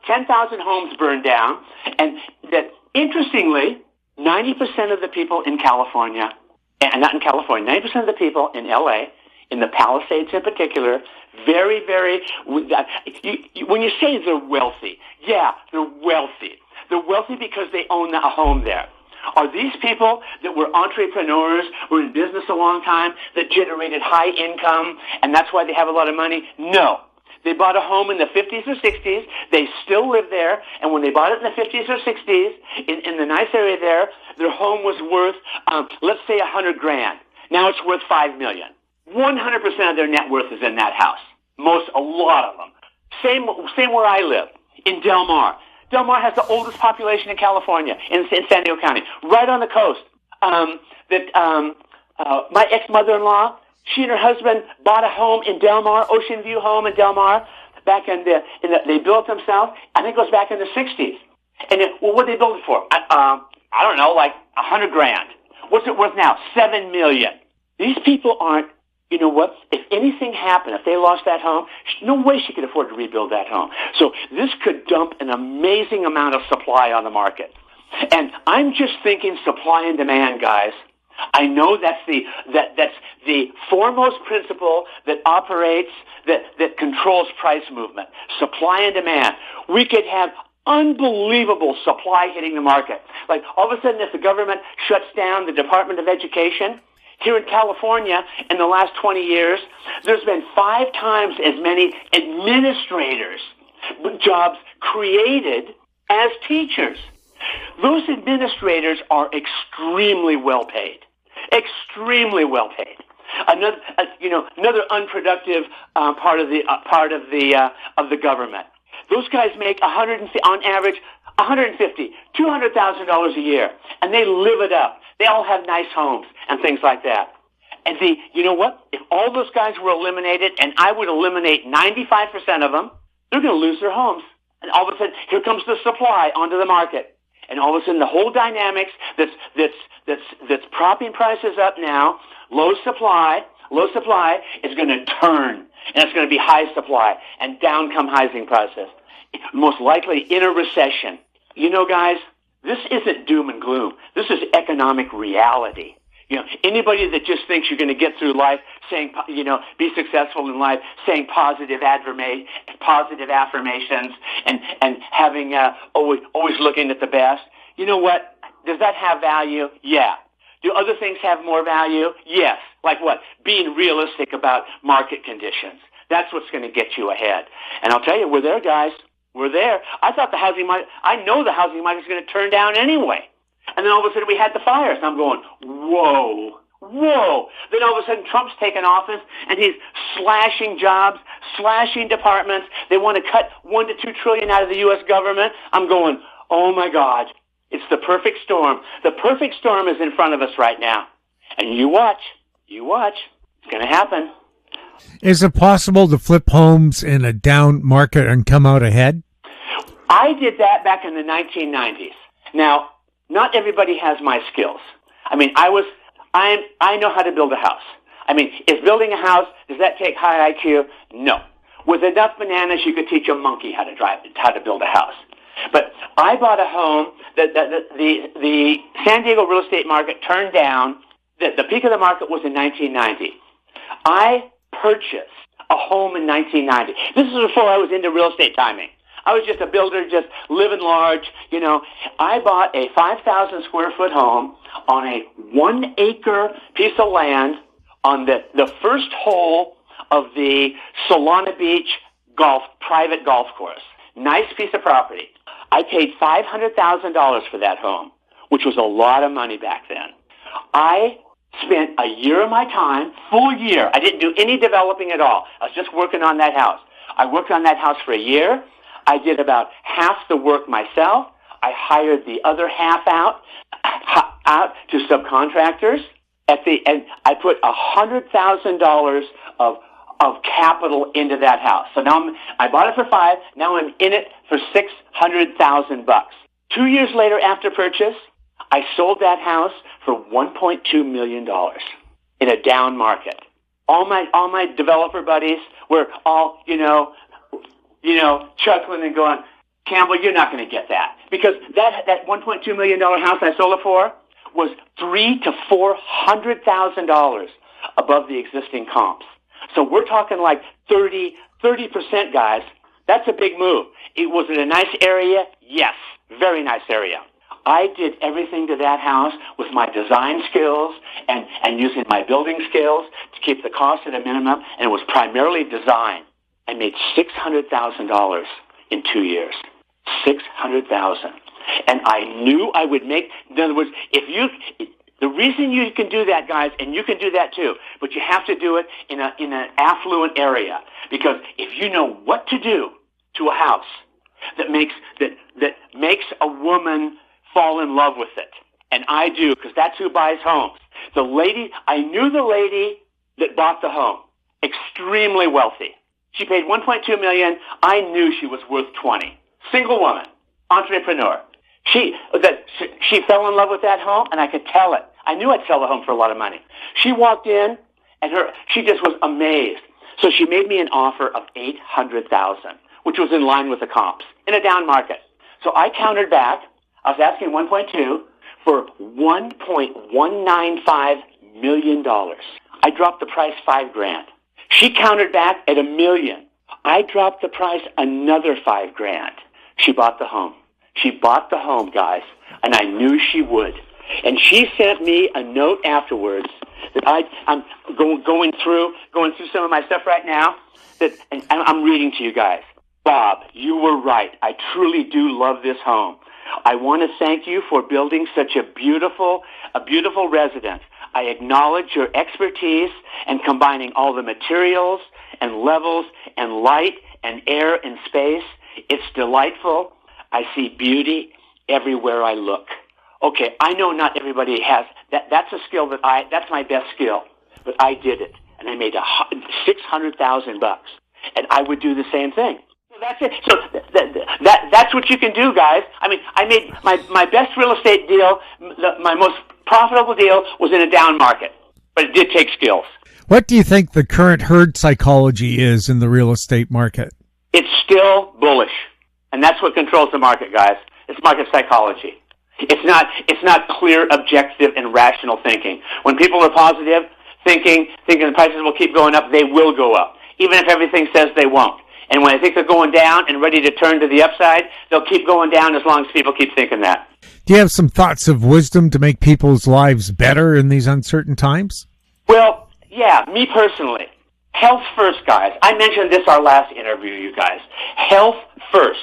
[SPEAKER 4] 10,000 homes burned down, and that interestingly, 90% of the people in California, and not in California, 90% of the people in LA, in the Palisades in particular, very, very, when you say they're wealthy, yeah, they're wealthy. They're wealthy because they own a home there. Are these people that were entrepreneurs, were in business a long time, that generated high income, and that's why they have a lot of money? No. They bought a home in the 50s or 60s. They still live there, and when they bought it in the 50s or 60s, in the nice area there, their home was worth, let's say, $100,000. Now it's worth $5 million. 100% of their net worth is in that house. A lot of them. Same where I live, in Del Mar. Del Mar has the oldest population in California, in San Diego County, right on the coast. My ex-mother-in-law, she and her husband bought a home in Del Mar, Ocean View home in Del Mar, back they built themselves. I think it goes back in the 60s. And what did they build it for? I don't know, like $100,000. What's it worth now? $7 million. These people aren't. You know what? If anything happened, if they lost that home, no way she could afford to rebuild that home. So this could dump an amazing amount of supply on the market. And I'm just thinking supply and demand, guys. I know that's the foremost principle that operates, that controls price movement. Supply and demand. We could have unbelievable supply hitting the market. Like all of a sudden, if the government shuts down the Department of Education, here in California, in the last 20 years, there's been 5 times as many administrators jobs created as teachers. Those administrators are extremely well paid. Extremely well paid. Another unproductive part of the government. Those guys make on average $150,000, $200,000 a year, and they live it up. They all have nice homes and things like that. And you know what? If all those guys were eliminated, and I would eliminate 95% of them, they're going to lose their homes. And all of a sudden, here comes the supply onto the market. And all of a sudden, the whole dynamics that's propping prices up now, low supply is going to turn. And it's going to be high supply. And down come housing prices. Most likely in a recession. You know, guys, this isn't doom and gloom. This is economic reality. You know, anybody that just thinks you're going to get through life saying, you know, be successful in life, saying positive affirmations and having always looking at the best. You know what? Does that have value? Yeah. Do other things have more value? Yes. Like what? Being realistic about market conditions. That's what's going to get you ahead. And I'll tell you, we're there, guys. We're there. I know the housing market is going to turn down anyway. And then all of a sudden we had the fires. And I'm going, whoa. Then all of a sudden Trump's taken office and he's slashing jobs, slashing departments. They want to cut $1 to $2 trillion out of the U.S. government. I'm going, oh my God, it's the perfect storm. The perfect storm is in front of us right now. And you watch. It's going to happen.
[SPEAKER 1] Is it possible to flip homes in a down market and come out ahead?
[SPEAKER 4] I did that back in the 1990s. Now, not everybody has my skills. I mean, I know how to build a house. I mean, is building a house, does that take high IQ? No. With enough bananas, you could teach a monkey how to build a house. But I bought a home that the San Diego real estate market turned down. The peak of the market was in 1990. I purchased a home in 1990. This is before I was into real estate timing. I was just a builder, just living large, you know. I bought a 5,000 square foot home on a 1 acre piece of land on the first hole of the Solana Beach private golf course. Nice piece of property. I paid $500,000 for that home, which was a lot of money back then. I spent a year of my time, full year. I didn't do any developing at all. I was just working on that house. I worked on that house for a year. I did about half the work myself. I hired the other half out to subcontractors. And I put $100,000 of capital into that house. So now I bought it for $5. Now I'm in it for $600,000. 2 years later, after purchase, I sold that house for $1.2 million in a down market. All my developer buddies were all, chuckling and going, Campbell, you're not going to get that. Because that $1.2 million house I sold it for was $300,000 to $400,000 above the existing comps. So we're talking like 30%, guys. That's a big move. It was in a nice area? Yes, very nice area. I did everything to that house with my design skills and using my building skills to keep the cost at a minimum, and it was primarily design. I made $600,000 in 2 years. $600,000. And I knew I would make, in other words, the reason you can do that, guys, and you can do that too, but you have to do it in an affluent area. Because if you know what to do to a house that makes a woman fall in love with it, and I do, because that's who buys homes. I knew the lady that bought the home, extremely wealthy. She paid $1.2 million. I knew she was worth $20. Single woman, entrepreneur. She fell in love with that home, and I could tell it. I knew I'd sell the home for a lot of money. She walked in, and she just was amazed. So she made me an offer of $800,000, which was in line with the comps in a down market. So I countered back. I was asking 1.2 for $1.195 million. I dropped the price $5,000. She countered back at $1 million. I dropped the price another $5,000. She bought the home. She bought the home, guys, and I knew she would. And she sent me a note afterwards that I'm going through some of my stuff right now. And I'm reading to you guys. Bob, you were right. I truly do love this home. I want to thank you for building such a beautiful residence. I acknowledge your expertise and combining all the materials and levels and light and air and space. It's delightful. I see beauty everywhere I look. Okay, I know not everybody has that. That's a skill that's my best skill. but I did it, and I made $600,000, and I would do the same thing. So that's it. So that's what you can do, guys. I mean, I made my best real estate deal, my most profitable deal was in a down market, but it did take skills.
[SPEAKER 1] What do you think the current herd psychology is in the real estate market?
[SPEAKER 4] It's still bullish, and that's what controls the market, guys. It's market psychology. It's not clear, objective, and rational thinking. When people are positive, thinking the prices will keep going up, they will go up, even if everything says they won't. And when I think they're going down and ready to turn to the upside, they'll keep going down as long as people keep thinking that.
[SPEAKER 1] Do you have some thoughts of wisdom to make people's lives better in these uncertain times?
[SPEAKER 4] Well, yeah, me personally. Health first, guys. I mentioned this our last interview, you guys. Health first.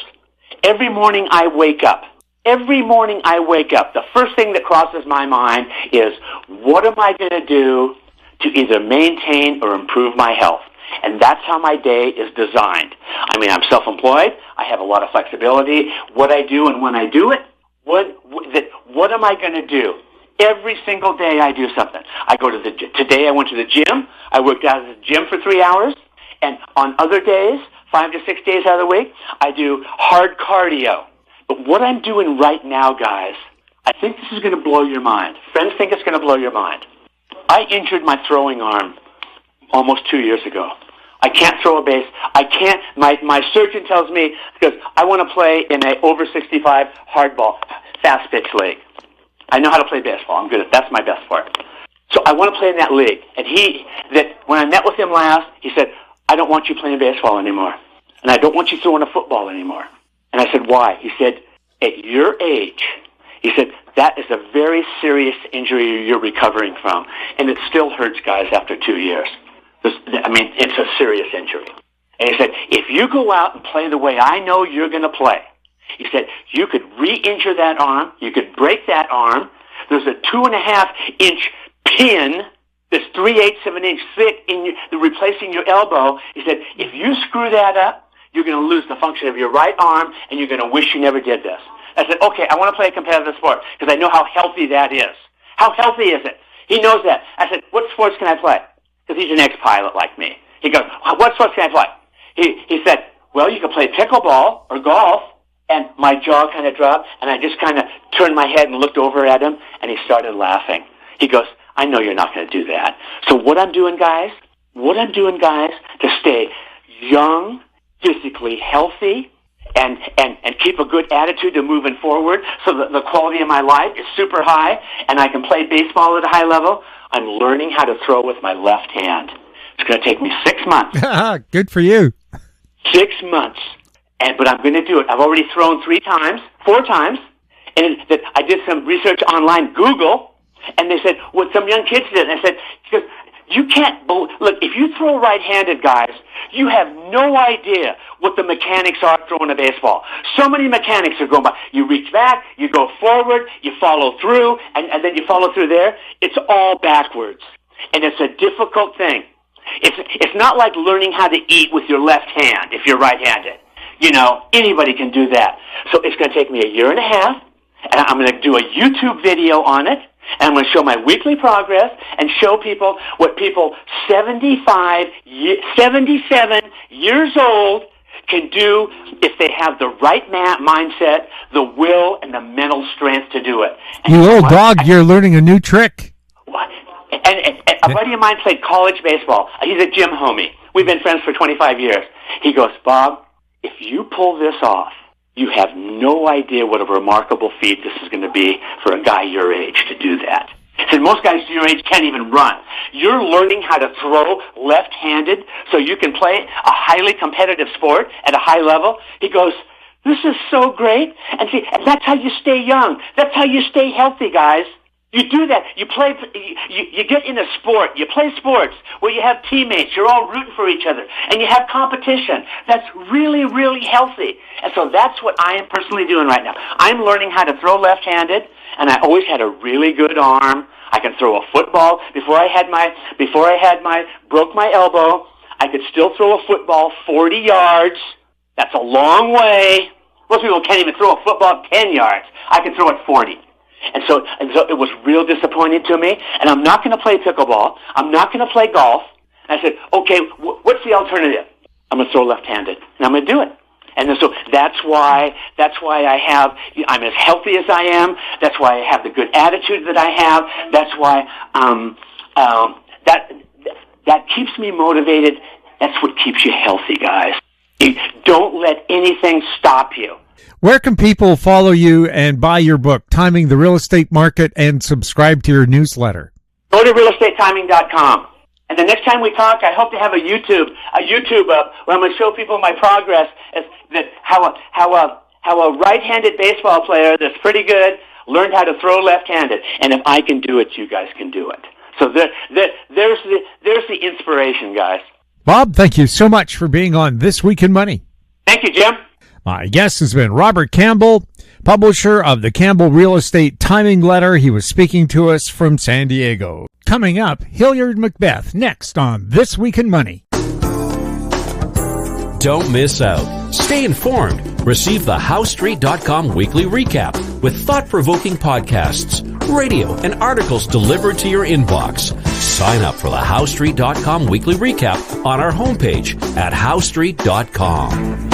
[SPEAKER 4] Every morning I wake up, the first thing that crosses my mind is, what am I going to do to either maintain or improve my health? And that's how my day is designed. I mean, I'm self-employed. I have a lot of flexibility. What I do and when I do it, what am I going to do? Every single day I do something. Today I went to the gym. I worked out at the gym for 3 hours. And on other days, 5 to 6 days out of the week, I do hard cardio. But what I'm doing right now, guys, I think this is going to blow your mind. Friends think it's going to blow your mind. I injured my throwing arm almost 2 years ago. I can't throw a base. I can't. My surgeon tells me, because I want to play in a over 65 hardball, fast pitch league. I know how to play baseball. I'm good at that's my best part. So I want to play in that league. And when I met with him last, he said, I don't want you playing baseball anymore. And I don't want you throwing a football anymore. And I said, why? He said, at your age, he said, that is a very serious injury you're recovering from. And it still hurts, guys, after 2 years. It's a serious injury. And he said, if you go out and play the way I know you're going to play, he said, you could re-injure that arm, you could break that arm. There's a 2.5-inch pin that's 3/8 of an inch thick replacing your elbow. He said, if you screw that up, you're going to lose the function of your right arm, and you're going to wish you never did this. I said, okay, I want to play a competitive sport because I know how healthy that is. How healthy is it? He knows that. I said, what sports can I play? Because he's an ex-pilot like me. He goes, what sports can I play? He said, well, you can play pickleball or golf. And my jaw kind of dropped, and I just kind of turned my head and looked over at him, and he started laughing. He goes, I know you're not going to do that. So what I'm doing, guys, to stay young, physically healthy, and keep a good attitude to moving forward so that the quality of my life is super high, and I can play baseball at a high level, I'm learning how to throw with my left hand. It's going to take me 6 months.
[SPEAKER 1] Good for you.
[SPEAKER 4] 6 months. But I'm going to do it. I've already thrown 4 times, and I did some research online, Google, and they said what some young kids did. And I said, because you can't look, if you throw right-handed, guys, you have no idea what the mechanics are throwing a baseball. So many mechanics are going by. You reach back, you go forward, you follow through, and then you follow through there. It's all backwards, and it's a difficult thing. It's not like learning how to eat with your left hand if you're right-handed. You know, anybody can do that. So it's going to take me 1.5 years, and I'm going to do a YouTube video on it, and I'm going to show my weekly progress and show people what people 77 years old can do if they have the right mindset, the will, and the mental strength to do it. And
[SPEAKER 1] you old dog, you're learning a new trick.
[SPEAKER 4] What? And a buddy of mine played college baseball. He's a gym homie. We've been friends for 25 years. He goes, Bob, if you pull this off, you have no idea what a remarkable feat this is going to be for a guy your age to do that. He said, most guys your age can't even run. You're learning how to throw left-handed so you can play a highly competitive sport at a high level. He goes, this is so great. And see, and that's how you stay young. That's how you stay healthy, guys. You do that. You play. You get in a sport. You play sports where you have teammates. You're all rooting for each other, and you have competition. That's really, really healthy. And so that's what I am personally doing right now. I'm learning how to throw left-handed, and I always had a really good arm. I can throw a football. Before I broke my elbow, I could still throw a football 40 yards. That's a long way. Most people can't even throw a football 10 yards. I can throw it 40. And so it was real disappointing to me. And I'm not going to play pickleball. I'm not going to play golf. And I said, okay, what's the alternative? I'm going to throw left-handed, and I'm going to do it. And so that's why I'm as healthy as I am. That's why I have the good attitude that I have. That's why that keeps me motivated. That's what keeps you healthy, guys. Don't let anything stop you.
[SPEAKER 1] Where can people follow you and buy your book, Timing the Real Estate Market, and subscribe to your newsletter?
[SPEAKER 4] Go to realestatetiming.com. And the next time we talk, I hope to have a YouTube up where I'm going to show people my progress as that how a right-handed baseball player that's pretty good learned how to throw left-handed. And if I can do it, you guys can do it. So there's the inspiration, guys.
[SPEAKER 1] Bob, thank you so much for being on This Week in Money.
[SPEAKER 4] Thank you, Jim.
[SPEAKER 1] My guest has been Robert Campbell, publisher of the Campbell Real Estate Timing Letter. He was speaking to us from San Diego. Coming up, Hilliard MacBeth, next on This Week in Money.
[SPEAKER 2] Don't miss out. Stay informed. Receive the HowStreet.com weekly recap with thought-provoking podcasts, radio, and articles delivered to your inbox. Sign up for the HowStreet.com weekly recap on our homepage at HowStreet.com.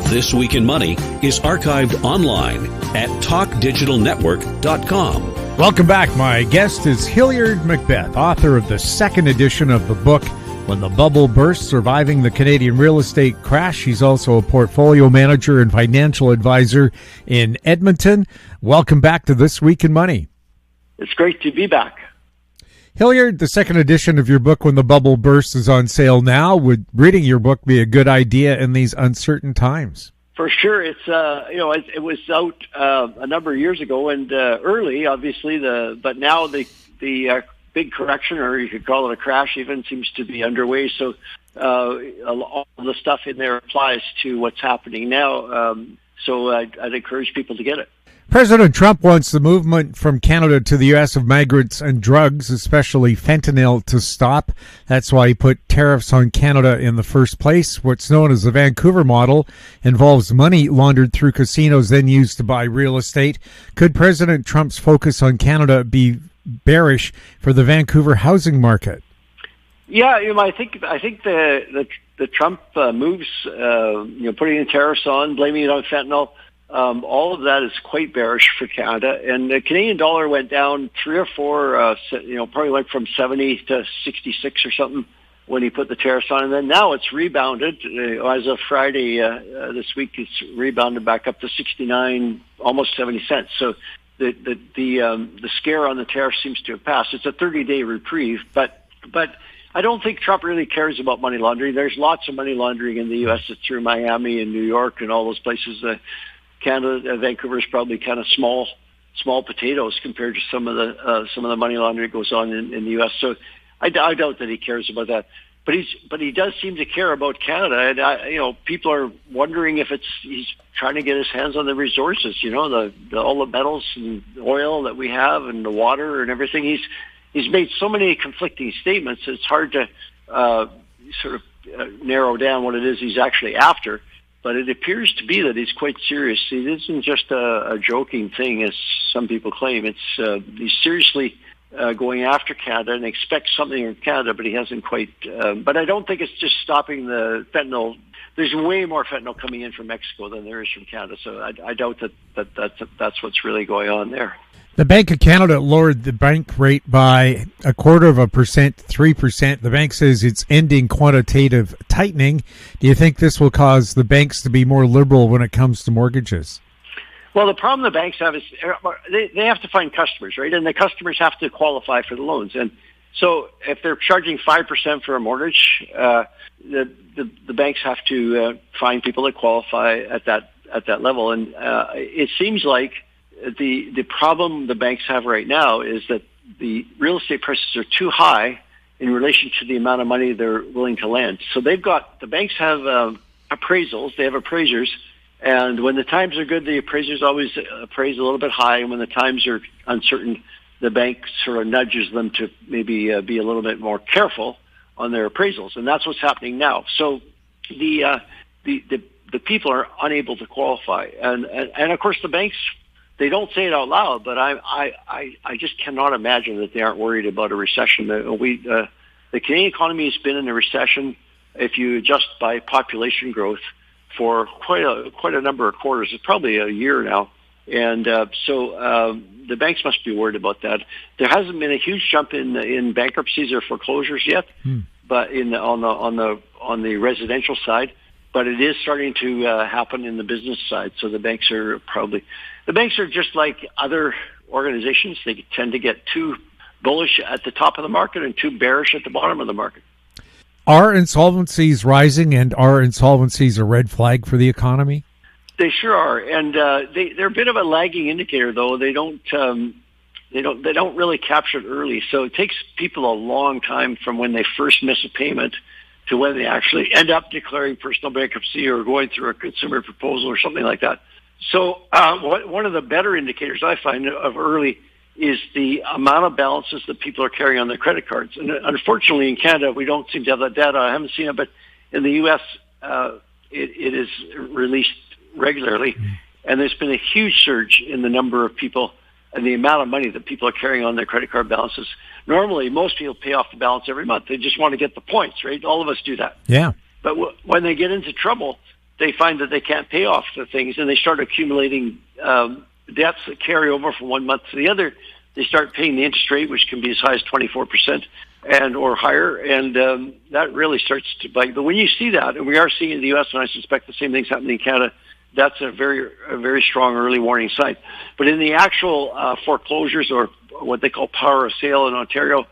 [SPEAKER 2] This Week in Money is archived online at TalkDigitalNetwork.com.
[SPEAKER 1] Welcome back. My guest is Hilliard MacBeth, author of the second edition of the book, When the Bubble Burst, Surviving the Canadian Real Estate Crash. He's also a portfolio manager and financial advisor in Edmonton. Welcome back to This Week in Money.
[SPEAKER 5] It's great to be back.
[SPEAKER 1] Hilliard, the second edition of your book, When the Bubble Burst, is on sale now. Would reading your book be a good idea in these uncertain times?
[SPEAKER 5] For sure. It's it was out a number of years ago and early, obviously. But now the big correction, or you could call it a crash, even seems to be underway. So all the stuff in there applies to what's happening now. So I'd encourage people to get it.
[SPEAKER 1] President Trump wants the movement from Canada to the U.S. of migrants and drugs, especially fentanyl, to stop. That's why he put tariffs on Canada in the first place. What's known as the Vancouver model involves money laundered through casinos then used to buy real estate. Could President Trump's focus on Canada be bearish for the Vancouver housing market?
[SPEAKER 5] Yeah, I think the Trump moves, putting the tariffs on, blaming it on fentanyl. All of that is quite bearish for Canada, and the Canadian dollar went down 3 or 4. Probably went from 70 to 66 or something when he put the tariffs on, and then now it's rebounded. As of Friday this week, it's rebounded back up to 69, almost 70 cents. So the scare on the tariff seems to have passed. It's a 30-day reprieve, but I don't think Trump really cares about money laundering. There's lots of money laundering in the U.S. It's through Miami and New York and all those places. Canada, Vancouver is probably kind of small potatoes compared to some of the money laundering that goes on in the U.S. So I doubt that he cares about that. But he does seem to care about Canada, and people are wondering if he's trying to get his hands on the resources. All the metals and oil that we have, and the water and everything. He's made so many conflicting statements. It's hard to narrow down what it is he's actually after. But it appears to be that he's quite serious. It isn't just a joking thing, as some people claim. He's seriously going after Canada and expects something from Canada, but he hasn't quite. But I don't think it's just stopping the fentanyl. There's way more fentanyl coming in from Mexico than there is from Canada. So I doubt that's what's really going on there.
[SPEAKER 1] The Bank of Canada lowered the bank rate by 0.25%, 3%. The bank says it's ending quantitative tightening. Do you think this will cause the banks to be more liberal when it comes to mortgages?
[SPEAKER 5] Well, the problem the banks have is they have to find customers, right? And the customers have to qualify for the loans. And so if they're charging 5% for a mortgage, the banks have to find people that qualify at that level. And it seems like the problem the banks have right now is that the real estate prices are too high in relation to the amount of money they're willing to lend. So the banks have appraisals, they have appraisers, and when the times are good, the appraisers always appraise a little bit high, and when the times are uncertain, the bank sort of nudges them to maybe be a little bit more careful on their appraisals, and that's what's happening now. So the the people are unable to qualify. And of course, the banks, they don't say it out loud, but I just cannot imagine that they aren't worried about a recession. The Canadian economy has been in a recession, if you adjust by population growth, for quite a number of quarters. It's probably a year now. And so the banks must be worried about that. There hasn't been a huge jump in bankruptcies or foreclosures yet, but on the residential side. But it is starting to happen in the business side. So the banks are just like other organizations. They tend to get too bullish at the top of the market and too bearish at the bottom of the market.
[SPEAKER 1] Are insolvencies rising, and are insolvencies a red flag for the economy?
[SPEAKER 5] They sure are, and they're a bit of a lagging indicator, though. They don't really capture it early. So it takes people a long time from when they first miss a payment to when they actually end up declaring personal bankruptcy or going through a consumer proposal or something like that. So one of the better indicators I find of early is the amount of balances that people are carrying on their credit cards. And unfortunately, in Canada, we don't seem to have that data. I haven't seen it, but in the U.S., it is released regularly. And there's been a huge surge in the number of people and the amount of money that people are carrying on their credit card balances. Normally, most people pay off the balance every month. They just want to get the points, right? All of us do that.
[SPEAKER 1] Yeah.
[SPEAKER 5] But when they get into trouble, they find that they can't pay off the things, and they start accumulating debts that carry over from one month to the other. They start paying the interest rate, which can be as high as 24% and or higher, and that really starts to bite. But when you see that, and we are seeing in the U.S., and I suspect the same thing's happening in Canada, that's a very strong early warning sign. But in the actual foreclosures, or what they call power of sale in Ontario,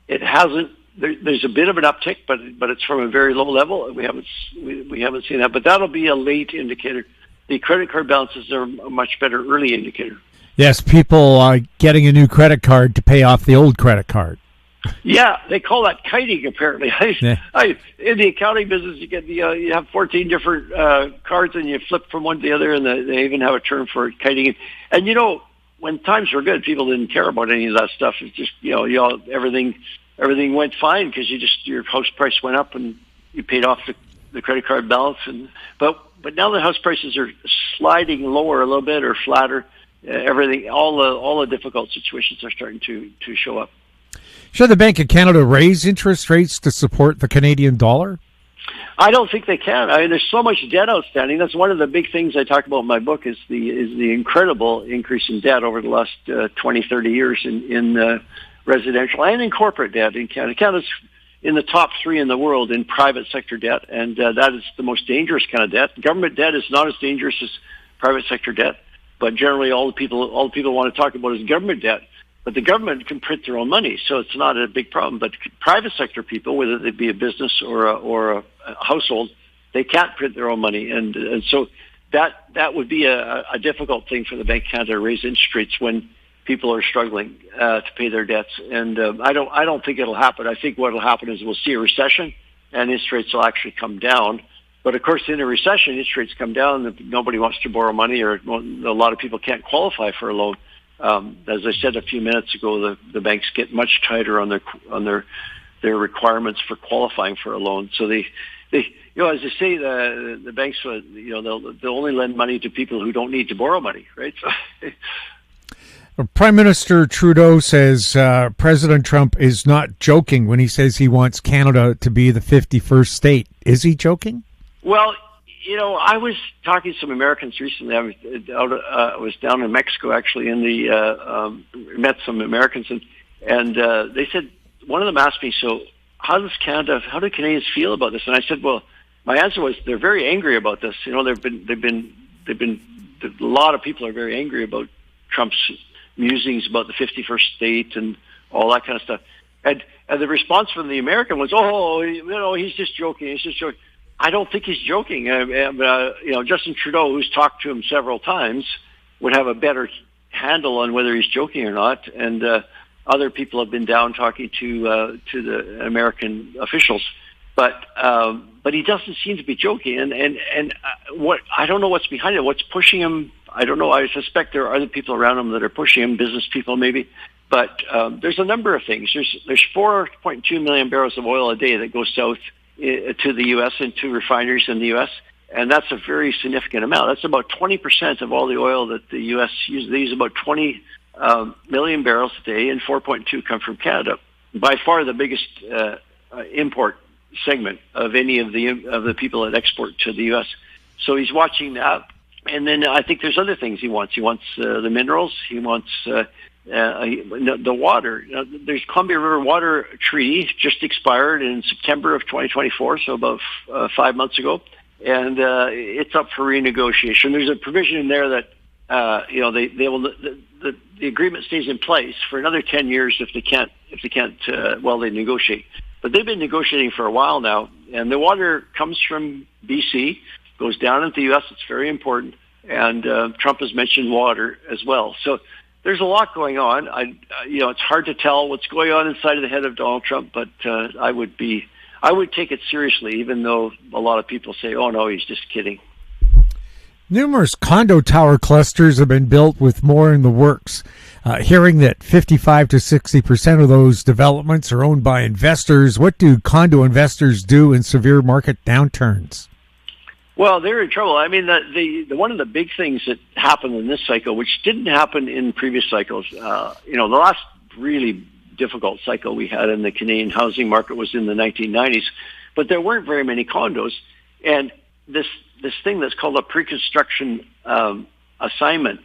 [SPEAKER 5] it hasn't. There's a bit of an uptick, but it's from a very low level. We haven't seen that, but that'll be a late indicator. The credit card balances are a much better early indicator.
[SPEAKER 1] Yes, people are getting a new credit card to pay off the old credit card.
[SPEAKER 5] Yeah, they call that kiting. Apparently, in the accounting business, you have 14 different cards, and you flip from one to the other, and they even have a term for it, kiting. And when times were good, people didn't care about any of that stuff. It's just everything went fine because your house price went up and you paid off the credit card balance. But now the house prices are sliding lower a little bit or flatter. All the difficult situations are starting to show up.
[SPEAKER 1] Should the Bank of Canada raise interest rates to support the Canadian dollar?
[SPEAKER 5] I don't think they can. I mean, there's so much debt outstanding. That's one of the big things I talk about in my book is the incredible increase in debt over the last 20, 30 years in residential and in corporate debt in Canada. Canada's in the top 3 in the world in private sector debt, and that is the most dangerous kind of debt. Government debt is not as dangerous as private sector debt, but generally all the people want to talk about is government debt. But the government can print their own money, so it's not a big problem. But private sector people, whether they be a business or a household, they can't print their own money, and so that would be a difficult thing for the Bank of Canada to raise interest rates when people are struggling to pay their debts. And I don't think it'll happen. I think what will happen is we'll see a recession, and interest rates will actually come down. But of course, in a recession, interest rates come down. Nobody wants to borrow money, or a lot of people can't qualify for a loan. As I said a few minutes ago, the banks get much tighter on their requirements for qualifying for a loan. So they as I say, the banks they'll only lend money to people who don't need to borrow money, right? So.
[SPEAKER 1] Prime Minister Trudeau says President Trump is not joking when he says he wants Canada to be the 51st state. Is he joking?
[SPEAKER 5] Well, I was talking to some Americans recently. I was down in Mexico, actually, met some Americans, and they said, one of them asked me, so how do Canadians feel about this? And I said, well, my answer was they're very angry about this. A lot of people are very angry about Trump's musings about the 51st state and all that kind of stuff. And the response from the American was, he's just joking. He's just joking. I don't think he's joking. Justin Trudeau, who's talked to him several times, would have a better handle on whether he's joking or not. And other people have been down talking to the American officials, but he doesn't seem to be joking. And what I don't know what's behind it. What's pushing him? I don't know. I suspect there are other people around him that are pushing him, business people maybe. But there's a number of things. There's 4.2 million barrels of oil a day that goes south to the U.S. and to refineries in the U.S. And that's a very significant amount. That's about 20% of all the oil that the U.S. uses. They use about 20 million barrels a day, and 4.2 come from Canada. By far the biggest import segment of any of the people that export to the U.S. So he's watching that. And then I think there's other things he wants. He wants the minerals. He wants the water. There's Columbia River Water Treaty just expired in September of 2024, so about 5 months ago, and it's up for renegotiation. There's a provision in there that they will the agreement stays in place for another 10 years if they can't they negotiate. But they've been negotiating for a while now, and the water comes from BC, goes down into the U.S. It's very important, and Trump has mentioned water as well. So there's a lot going on. It's hard to tell what's going on inside of the head of Donald Trump, but I would take it seriously, even though a lot of people say, "Oh no, he's just kidding."
[SPEAKER 1] Numerous condo tower clusters have been built with more in the works. Hearing that 55 to 60% of those developments are owned by investors, what do condo investors do in severe market downturns?
[SPEAKER 5] Well, they're in trouble. I mean, the one of the big things that happened in this cycle, which didn't happen in previous cycles, the last really difficult cycle we had in the Canadian housing market was in the 1990s, but there weren't very many condos, and this thing that's called a pre-construction assignment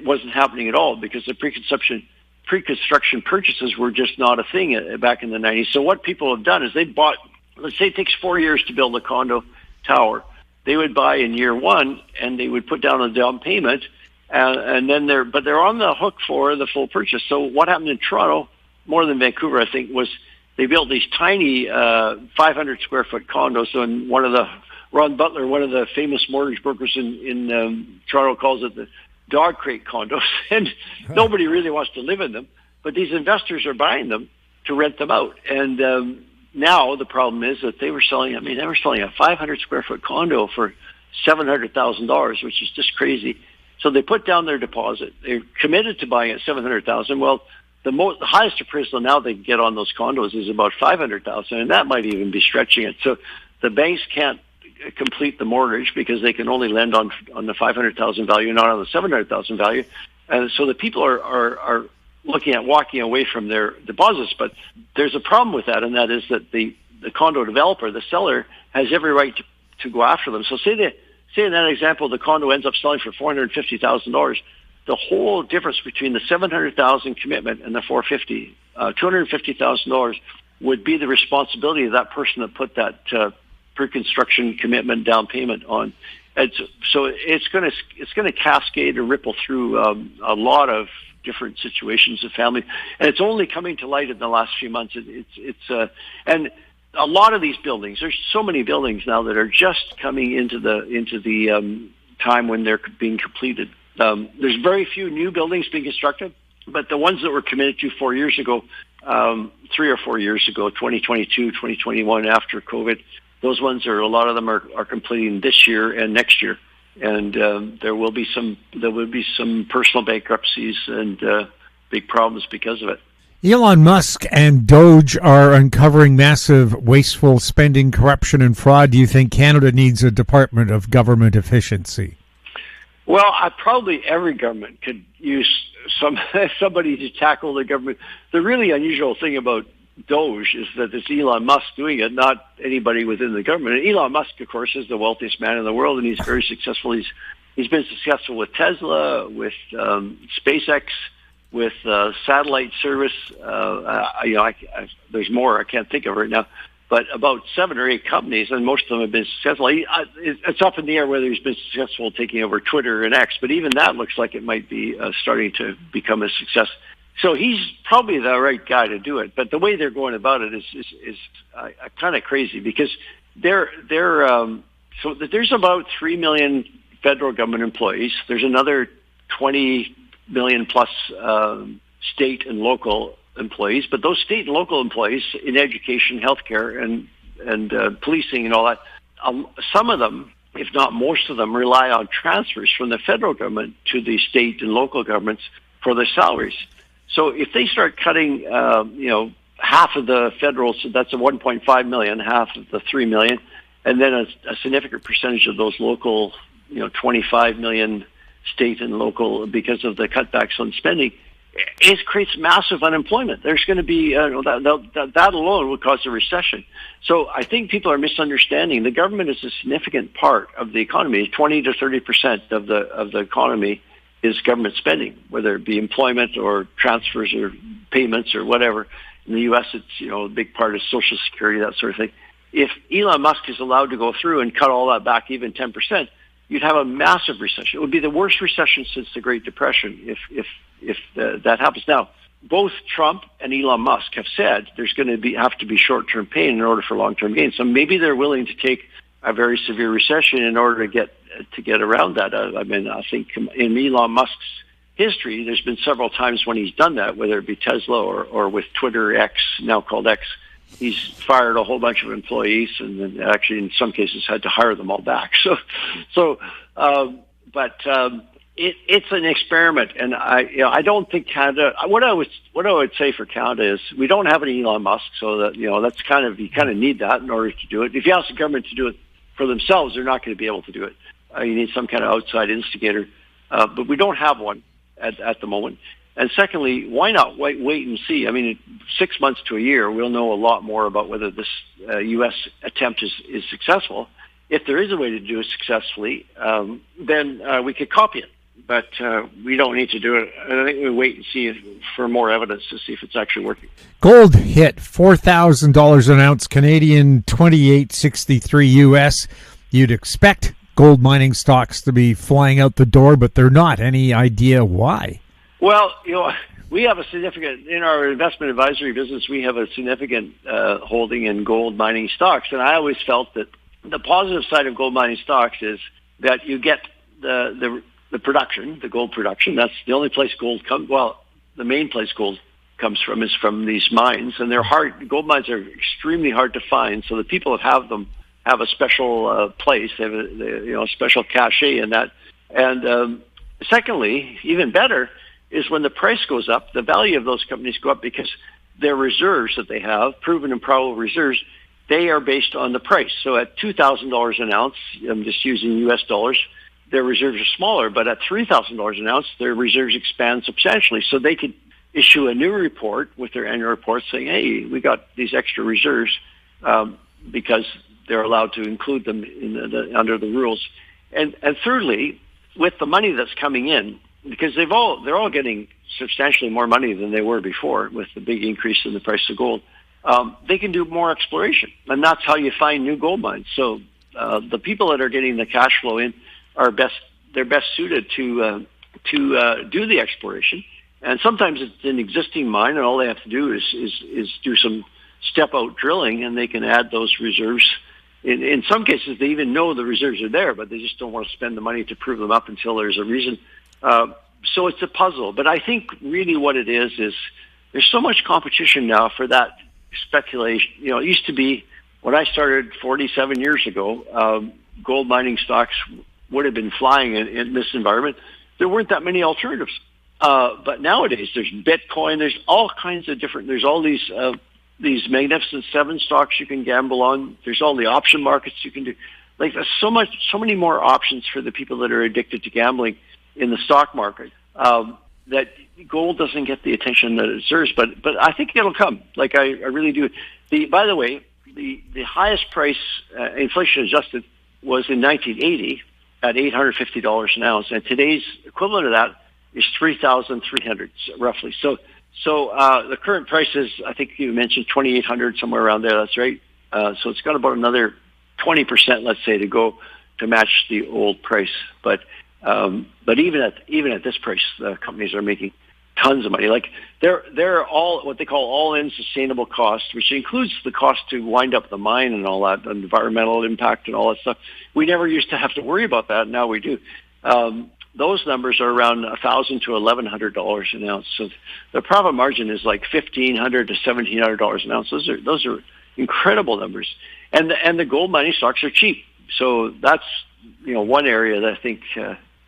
[SPEAKER 5] wasn't happening at all because the pre-construction purchases were just not a thing back in the 90s. So what people have done is they bought, let's say it takes 4 years to build a condo tower. They would buy in year one, and they would put down a down payment, and then they're on the hook for the full purchase. So what happened in Toronto, more than Vancouver, I think, was they built these tiny 500 square foot condos. So in Ron Butler, one of the famous mortgage brokers in Toronto, calls it the dog crate condos, and nobody really wants to live in them. But these investors are buying them to rent them out, and now the problem is that they were selling a 500 square foot condo for $700,000, which is just crazy. So they put down their deposit. They're committed to buying at $700,000. Well, the highest appraisal now they can get on those condos is about $500,000, and that might even be stretching it. So the banks can't complete the mortgage because they can only lend on the $500,000 value, not on the $700,000 value. And so the people are looking at walking away from their deposits. But there's a problem with that, and that is that the condo developer, the seller, has every right to go after them. So say in that example, the condo ends up selling for $450,000. The whole difference between the $700,000 commitment and the $250,000 would be the responsibility of that person that put that pre-construction commitment down payment on. And so it's going to cascade or ripple through a lot of different situations of family, and it's only coming to light in the last few months. And a lot of these buildings, there's so many buildings now that are just coming into the time when they're being completed. There's very few new buildings being constructed, but the ones that were committed to 4 years ago, 3 or 4 years ago, 2022, 2021, after COVID, those ones a lot of them are completing this year and next year. And there will be some personal bankruptcies and big problems because of it.
[SPEAKER 1] Elon Musk and Doge are uncovering massive wasteful spending, corruption, and fraud. Do you think Canada needs a Department of Government Efficiency?
[SPEAKER 5] Well, probably every government could use somebody to tackle the government. The really unusual thing about Doge is that it's Elon Musk doing it, not anybody within the government. And Elon Musk, of course, is the wealthiest man in the world, and he's very successful. He's been successful with Tesla, with SpaceX, with satellite service. There's more I can't think of right now, but about 7 or 8 companies, and most of them have been successful. It's up in the air whether he's been successful taking over Twitter and X, but even that looks like it might be starting to become a success. So he's probably the right guy to do it, but the way they're going about it is kind of crazy because so there's about 3 million federal government employees. There's another 20 million plus state and local employees, but those state and local employees in education, healthcare, and policing and all that, some of them, if not most of them, rely on transfers from the federal government to the state and local governments for their salaries. So if they start cutting, half of the federal, so that's a 1.5 million, half of the 3 million, and then a significant percentage of those local, 25 million state and local, because of the cutbacks on spending, it creates massive unemployment. There's going to be that alone would cause a recession. So I think people are misunderstanding. The government is a significant part of the economy. 20 to 30% of the economy is government spending, whether it be employment or transfers or payments or whatever. In the U.S., it's a big part of Social Security, that sort of thing. If Elon Musk is allowed to go through and cut all that back, even 10%, you'd have a massive recession. It would be the worst recession since the Great Depression if that happens. Now, both Trump and Elon Musk have said there's going to have to be short-term pain in order for long-term gain. So maybe they're willing to take a very severe recession in order to get around that. I think in Elon Musk's history, there's been several times when he's done that, whether it be Tesla or with Twitter X, now called X. He's fired a whole bunch of employees, and then actually in some cases had to hire them all back. It's an experiment, and I don't think Canada. What I would say for Canada is we don't have an Elon Musk, so that that's you kind of need that in order to do it. If you ask the government to do it for themselves, they're not going to be able to do it. You need some kind of outside instigator, but we don't have one at the moment. And secondly, why not wait and see? I mean, 6 months to a year, we'll know a lot more about whether this U.S. attempt is successful. If there is a way to do it successfully, then we could copy it. But we don't need to do it. I think we wait and see for more evidence to see if it's actually working.
[SPEAKER 1] Gold hit $4,000 an ounce Canadian, $28.63 U.S. You'd expect gold mining stocks to be flying out the door, but they're not. Any idea why?
[SPEAKER 5] Well, we have a significant, in our investment advisory business, we have a significant holding in gold mining stocks. And I always felt that the positive side of gold mining stocks is that you get the production, the gold production. That's the only place gold comes. Well, the main place gold comes from is from these mines, and they're hard. Gold mines are extremely hard to find. So the people that have them have a special place. They have a special cachet in that. And secondly, even better, is when the price goes up, the value of those companies go up because their reserves that they have, proven and probable reserves, they are based on the price. So at $2,000 an ounce, I'm just using U.S. dollars, their reserves are smaller, but at $3,000 an ounce, their reserves expand substantially. So they could issue a new report with their annual report saying, hey, we got these extra reserves because they're allowed to include them under the rules. And thirdly, with the money that's coming in, because they're all getting substantially more money than they were before with the big increase in the price of gold, they can do more exploration, and that's how you find new gold mines. So the people that are getting the cash flow in they're best suited to do the exploration. And sometimes it's an existing mine, and all they have to do is do some step out drilling, and they can add those reserves. In some cases, they even know the reserves are there, but they just don't want to spend the money to prove them up until there's a reason. So it's a puzzle. But I think really what it is there's so much competition now for that speculation. It used to be, when I started 47 years ago, gold mining stocks would have been flying in this environment. There weren't that many alternatives. But nowadays, there's Bitcoin, there's all kinds of different, there's all these Magnificent Seven stocks you can gamble on. There's all the option markets you can do. Like, there's so many more options for the people that are addicted to gambling in the stock market, that gold doesn't get the attention that it deserves. But I think it'll come. Like, I really do. By the way, the highest price, inflation adjusted, was in 1980 at $850 an ounce, and today's equivalent of that is $3,300 roughly. So the current price is, I think you mentioned $2,800, somewhere around there. That's right. So it's got about another 20%, let's say, to go to match the old price. But even at this price, the companies are making tons of money. Like, they're all what they call all-in sustainable costs, which includes the cost to wind up the mine and all that, and environmental impact and all that stuff. We never used to have to worry about that. Now we do. Those numbers are around $1,000 to $1,100 an ounce. So the profit margin is like $1,500 to $1,700 an ounce. Those are incredible numbers. And the gold mining stocks are cheap. So that's one area that I think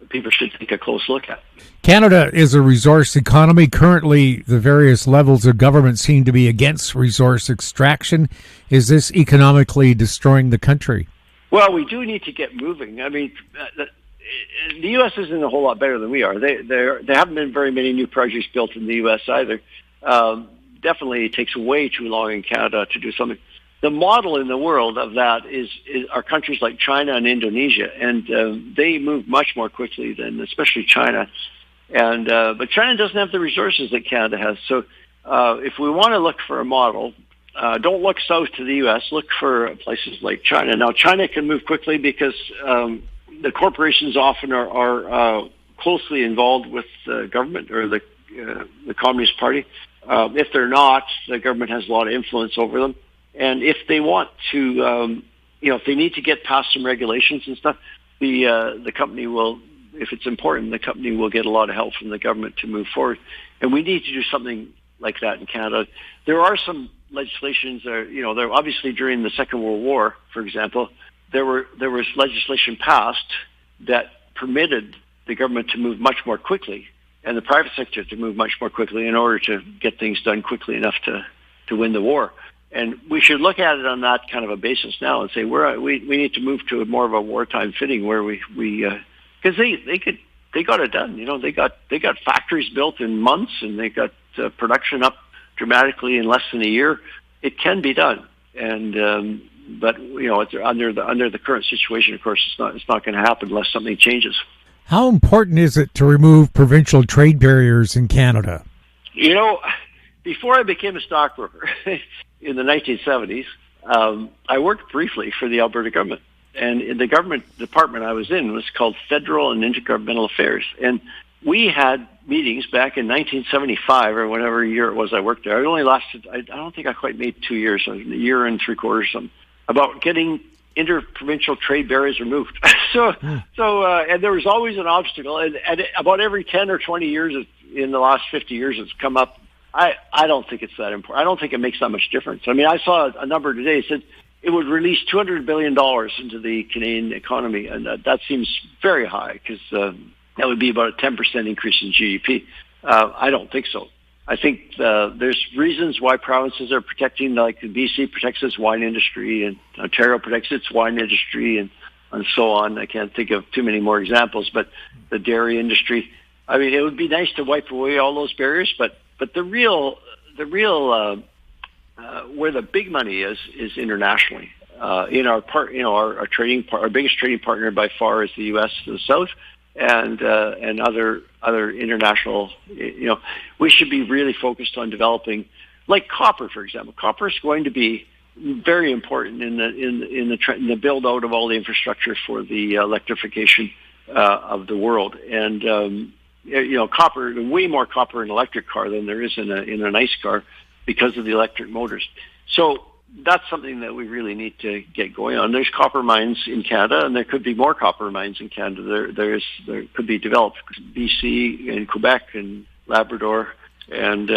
[SPEAKER 5] people should take a close look at.
[SPEAKER 1] Canada is a resource economy. Currently, the various levels of government seem to be against resource extraction. Is this economically destroying the country?
[SPEAKER 5] Well, we do need to get moving. I mean, the U.S. isn't a whole lot better than we are. There haven't been very many new projects built in the U.S. either. Definitely, it takes way too long in Canada to do something. The model in the world of that are countries like China and Indonesia, and they move much more quickly than especially China. And but China doesn't have the resources that Canada has. So if we want to look for a model, don't look south to the U.S. Look for places like China. Now, China can move quickly because the corporations often are closely involved with the government or the Communist Party. If they're not, the government has a lot of influence over them. And if they want to, if they need to get past some regulations and stuff, the company will, if it's important, the company will get a lot of help from the government to move forward. And we need to do something like that in Canada. There are some legislations there obviously during the Second World War, for example, there was legislation passed that permitted the government to move much more quickly and the private sector to move much more quickly in order to get things done quickly enough to win the war. And we should look at it on that kind of a basis now and say we need to move to more of a wartime fitting where we because they got it done. They got factories built in months and they got production up dramatically in less than a year. It can be done, and but it's under the current situation. Of course, it's not going to happen unless something changes.
[SPEAKER 1] How important is it to remove provincial trade barriers in Canada?
[SPEAKER 5] Before I became a stockbroker in the 1970s, I worked briefly for the Alberta government. And in the government department I was in was called Federal and Intergovernmental Affairs. And we had meetings back in 1975 or whatever year it was I worked there. It only lasted, I don't think I quite made 2 years, a year and 3/4 something, about getting interprovincial trade barriers removed. And there was always an obstacle. And about every 10 or 20 years in the last 50 years it's come up. I don't think it's that important. I don't think it makes that much difference. I mean, I saw a number today. It said it would release $200 billion into the Canadian economy, and that seems very high because that would be about a 10% increase in GDP. I don't think so. I think there's reasons why provinces are protecting, like BC protects its wine industry, and Ontario protects its wine industry, and so on. I can't think of too many more examples, but the dairy industry. I mean, it would be nice to wipe away all those barriers, but the real where the big money is internationally. In our part, our biggest trading partner by far is the U.S. to the south, and other international. We should be really focused on developing, like copper, for example. Copper is going to be very important in the build out of all the infrastructure for the electrification of the world, and copper, way more copper in an electric car than there is in an ICE car because of the electric motors. So that's something that we really need to get going on. There's copper mines in Canada, and there could be more copper mines in Canada. There could be developed BC and Quebec and Labrador, and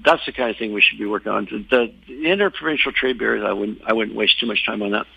[SPEAKER 5] that's the kind of thing we should be working on. The interprovincial trade barriers, I wouldn't waste too much time on that.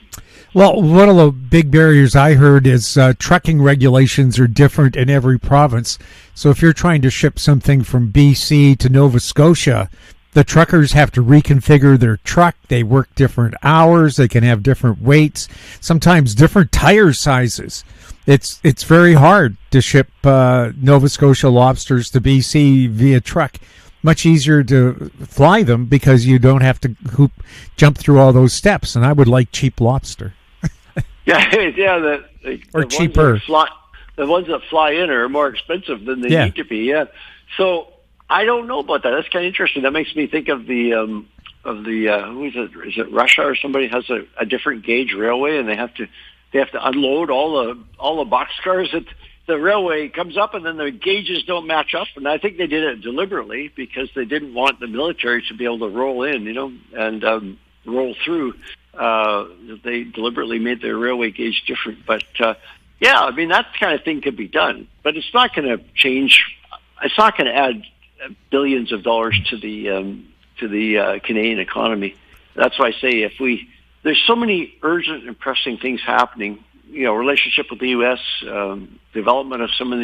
[SPEAKER 1] Well, one of the big barriers I heard is trucking regulations are different in every province. So if you're trying to ship something from BC to Nova Scotia, the truckers have to reconfigure their truck. They work different hours. They can have different weights, sometimes different tire sizes. It's very hard to ship Nova Scotia lobsters to BC via truck. Much easier to fly them because you don't have to jump through all those steps. And I would like cheap lobster.
[SPEAKER 5] Or
[SPEAKER 1] cheaper.
[SPEAKER 5] The ones that fly in are more expensive than they need to be. Yeah. So I don't know about that. That's kind of interesting. That makes me think of the who is it? Is it Russia or somebody has a different gauge railway, and they have to unload all the boxcars at the railway comes up, and then the gauges don't match up. And I think they did it deliberately because they didn't want the military to be able to roll in, and roll through. They deliberately made their railway gauge different. But I mean, that kind of thing could be done, but it's not going to change. It's not going to add billions of dollars to the Canadian economy. That's why I say there's so many urgent and pressing things happening. Relationship with the U.S., development of some of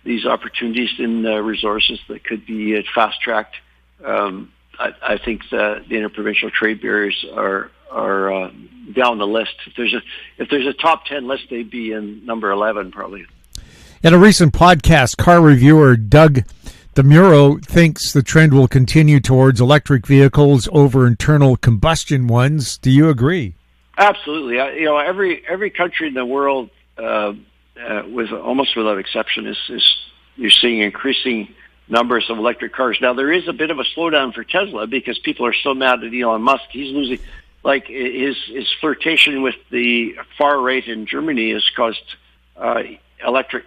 [SPEAKER 5] these opportunities in resources that could be fast tracked. I think the interprovincial trade barriers are down the list. If there's a top 10 list, they'd be in number 11 probably.
[SPEAKER 1] In a recent podcast, car reviewer Doug DeMuro thinks the trend will continue towards electric vehicles over internal combustion ones. Do you agree?
[SPEAKER 5] Absolutely. Every country in the world, with almost without exception, is you're seeing increasing numbers of electric cars. Now, there is a bit of a slowdown for Tesla because people are so mad at Elon Musk. He's losing, like his flirtation with the far right in Germany has caused electric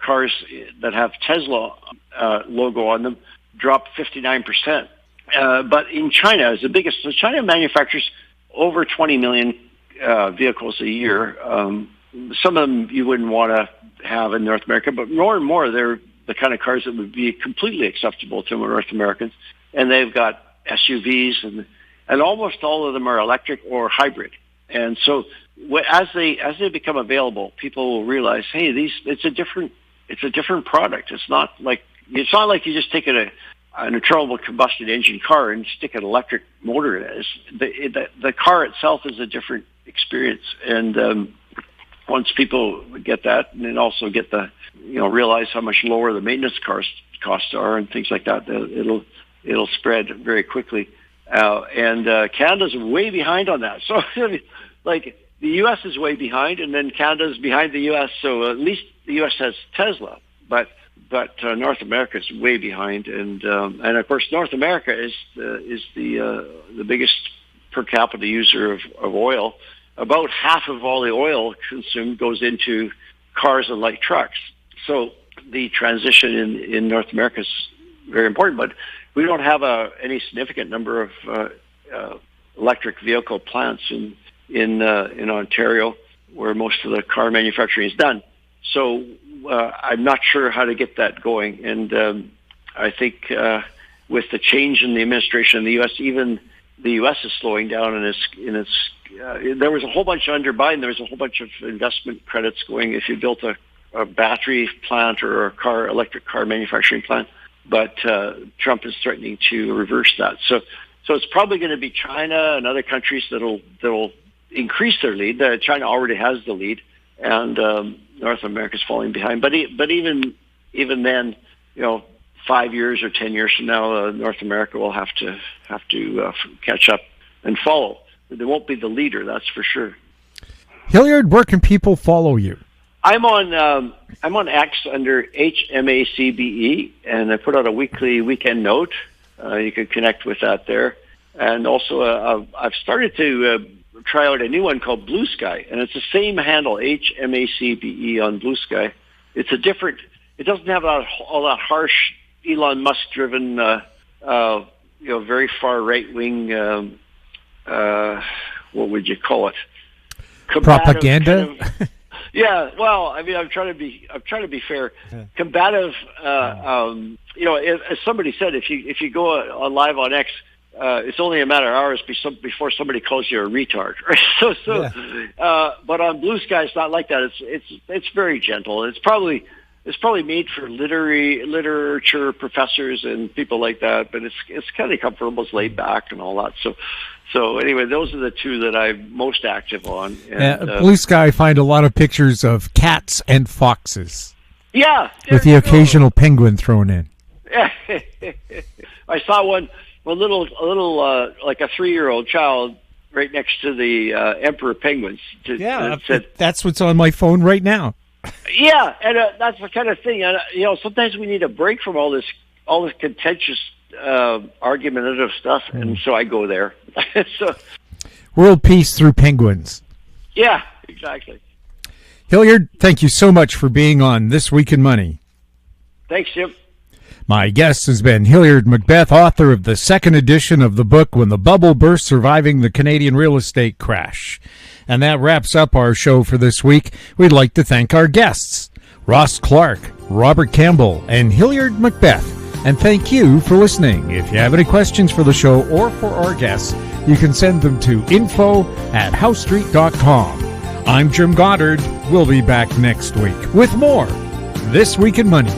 [SPEAKER 5] cars that have Tesla logo on them drop 59%. But in China is the biggest. So China manufactures over 20 million vehicles a year. Some of them you wouldn't want to have in North America, but more and more they're the kind of cars that would be completely acceptable to North Americans. And they've got SUVs, and almost all of them are electric or hybrid. And so as they become available, people will realize, hey, it's a different product. It's not like you just take an internal combustion engine car and stick an electric motor in it. The car itself is a different experience. And once people get that, and then also get realize how much lower the maintenance costs are and things like that, it'll spread very quickly. And Canada's way behind on that. So, like, the U.S. is way behind, and then Canada's behind the U.S. So at least the U.S. has Tesla, but North America is way behind, and of course North America is the biggest per capita user of oil. About half of all the oil consumed goes into cars and light trucks. So the transition in North America is very important, but we don't have any significant number of electric vehicle plants in Ontario, where most of the car manufacturing is done. So I'm not sure how to get that going. And I think with the change in the administration in the U.S., even the U.S. is slowing down in its there was a whole bunch under Biden. There was a whole bunch of investment credits going if you built a battery plant or a electric car manufacturing plant. But Trump is threatening to reverse that. So it's probably going to be China and other countries that'll increase their lead. China already has the lead, and North America's falling behind. But even then, 5 years or 10 years from now, North America will have to catch up and follow. They won't be the leader, that's for sure.
[SPEAKER 1] Hilliard, where can people follow you?
[SPEAKER 5] I'm on X under HMACBE, and I put out a weekend note. You can connect with that there. And also, I've started to try out a new one called Blue Sky, and it's the same handle, HMACBE on Blue Sky. It doesn't have all that harsh Elon Musk-driven, very far right-wing. What would you call it?
[SPEAKER 1] Propaganda.
[SPEAKER 5] Yeah, well, I mean, I'm trying to be fair. Yeah. Combative. As somebody said, if you go on live on X, it's only a matter of hours before somebody calls you a retard. Right? Yeah. But on Blue Sky, it's not like that. It's very gentle. It's probably made for literature professors and people like that. But it's kind of comfortable. It's laid back and all that. So anyway, those are the two that I'm most active on. And,
[SPEAKER 1] Blue Sky, I find a lot of pictures of cats and foxes.
[SPEAKER 5] Yeah,
[SPEAKER 1] with the occasional penguin thrown in.
[SPEAKER 5] I saw one little like a 3-year-old child right next to the emperor penguins.
[SPEAKER 1] That's what's on my phone right now.
[SPEAKER 5] Yeah, and that's the kind of thing. And sometimes we need a break from all this contentious argumentative stuff, and so I go there. So,
[SPEAKER 1] world peace through penguins.
[SPEAKER 5] Yeah, exactly.
[SPEAKER 1] Hilliard, thank you so much for being on This Week in Money.
[SPEAKER 5] Thanks, Jim.
[SPEAKER 1] My guest has been Hilliard MacBeth, author of the second edition of the book When the Bubble Burst, Surviving the Canadian Real Estate Crash. And that wraps up our show for this week. We'd like to thank our guests, Ross Clark, Robert Campbell, and Hilliard MacBeth. And thank you for listening. If you have any questions for the show or for our guests, you can send them to info@housestreet.com. I'm Jim Goddard. We'll be back next week with more This Week in Money.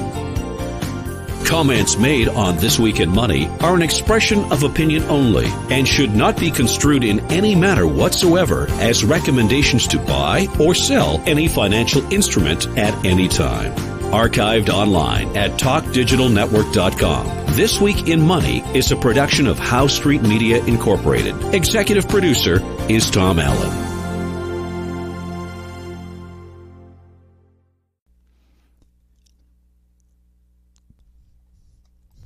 [SPEAKER 2] Comments made on This Week in Money are an expression of opinion only and should not be construed in any manner whatsoever as recommendations to buy or sell any financial instrument at any time. Archived online at talkdigitalnetwork.com. This Week in Money is a production of Howe Street Media Incorporated. Executive producer is Tom Allen.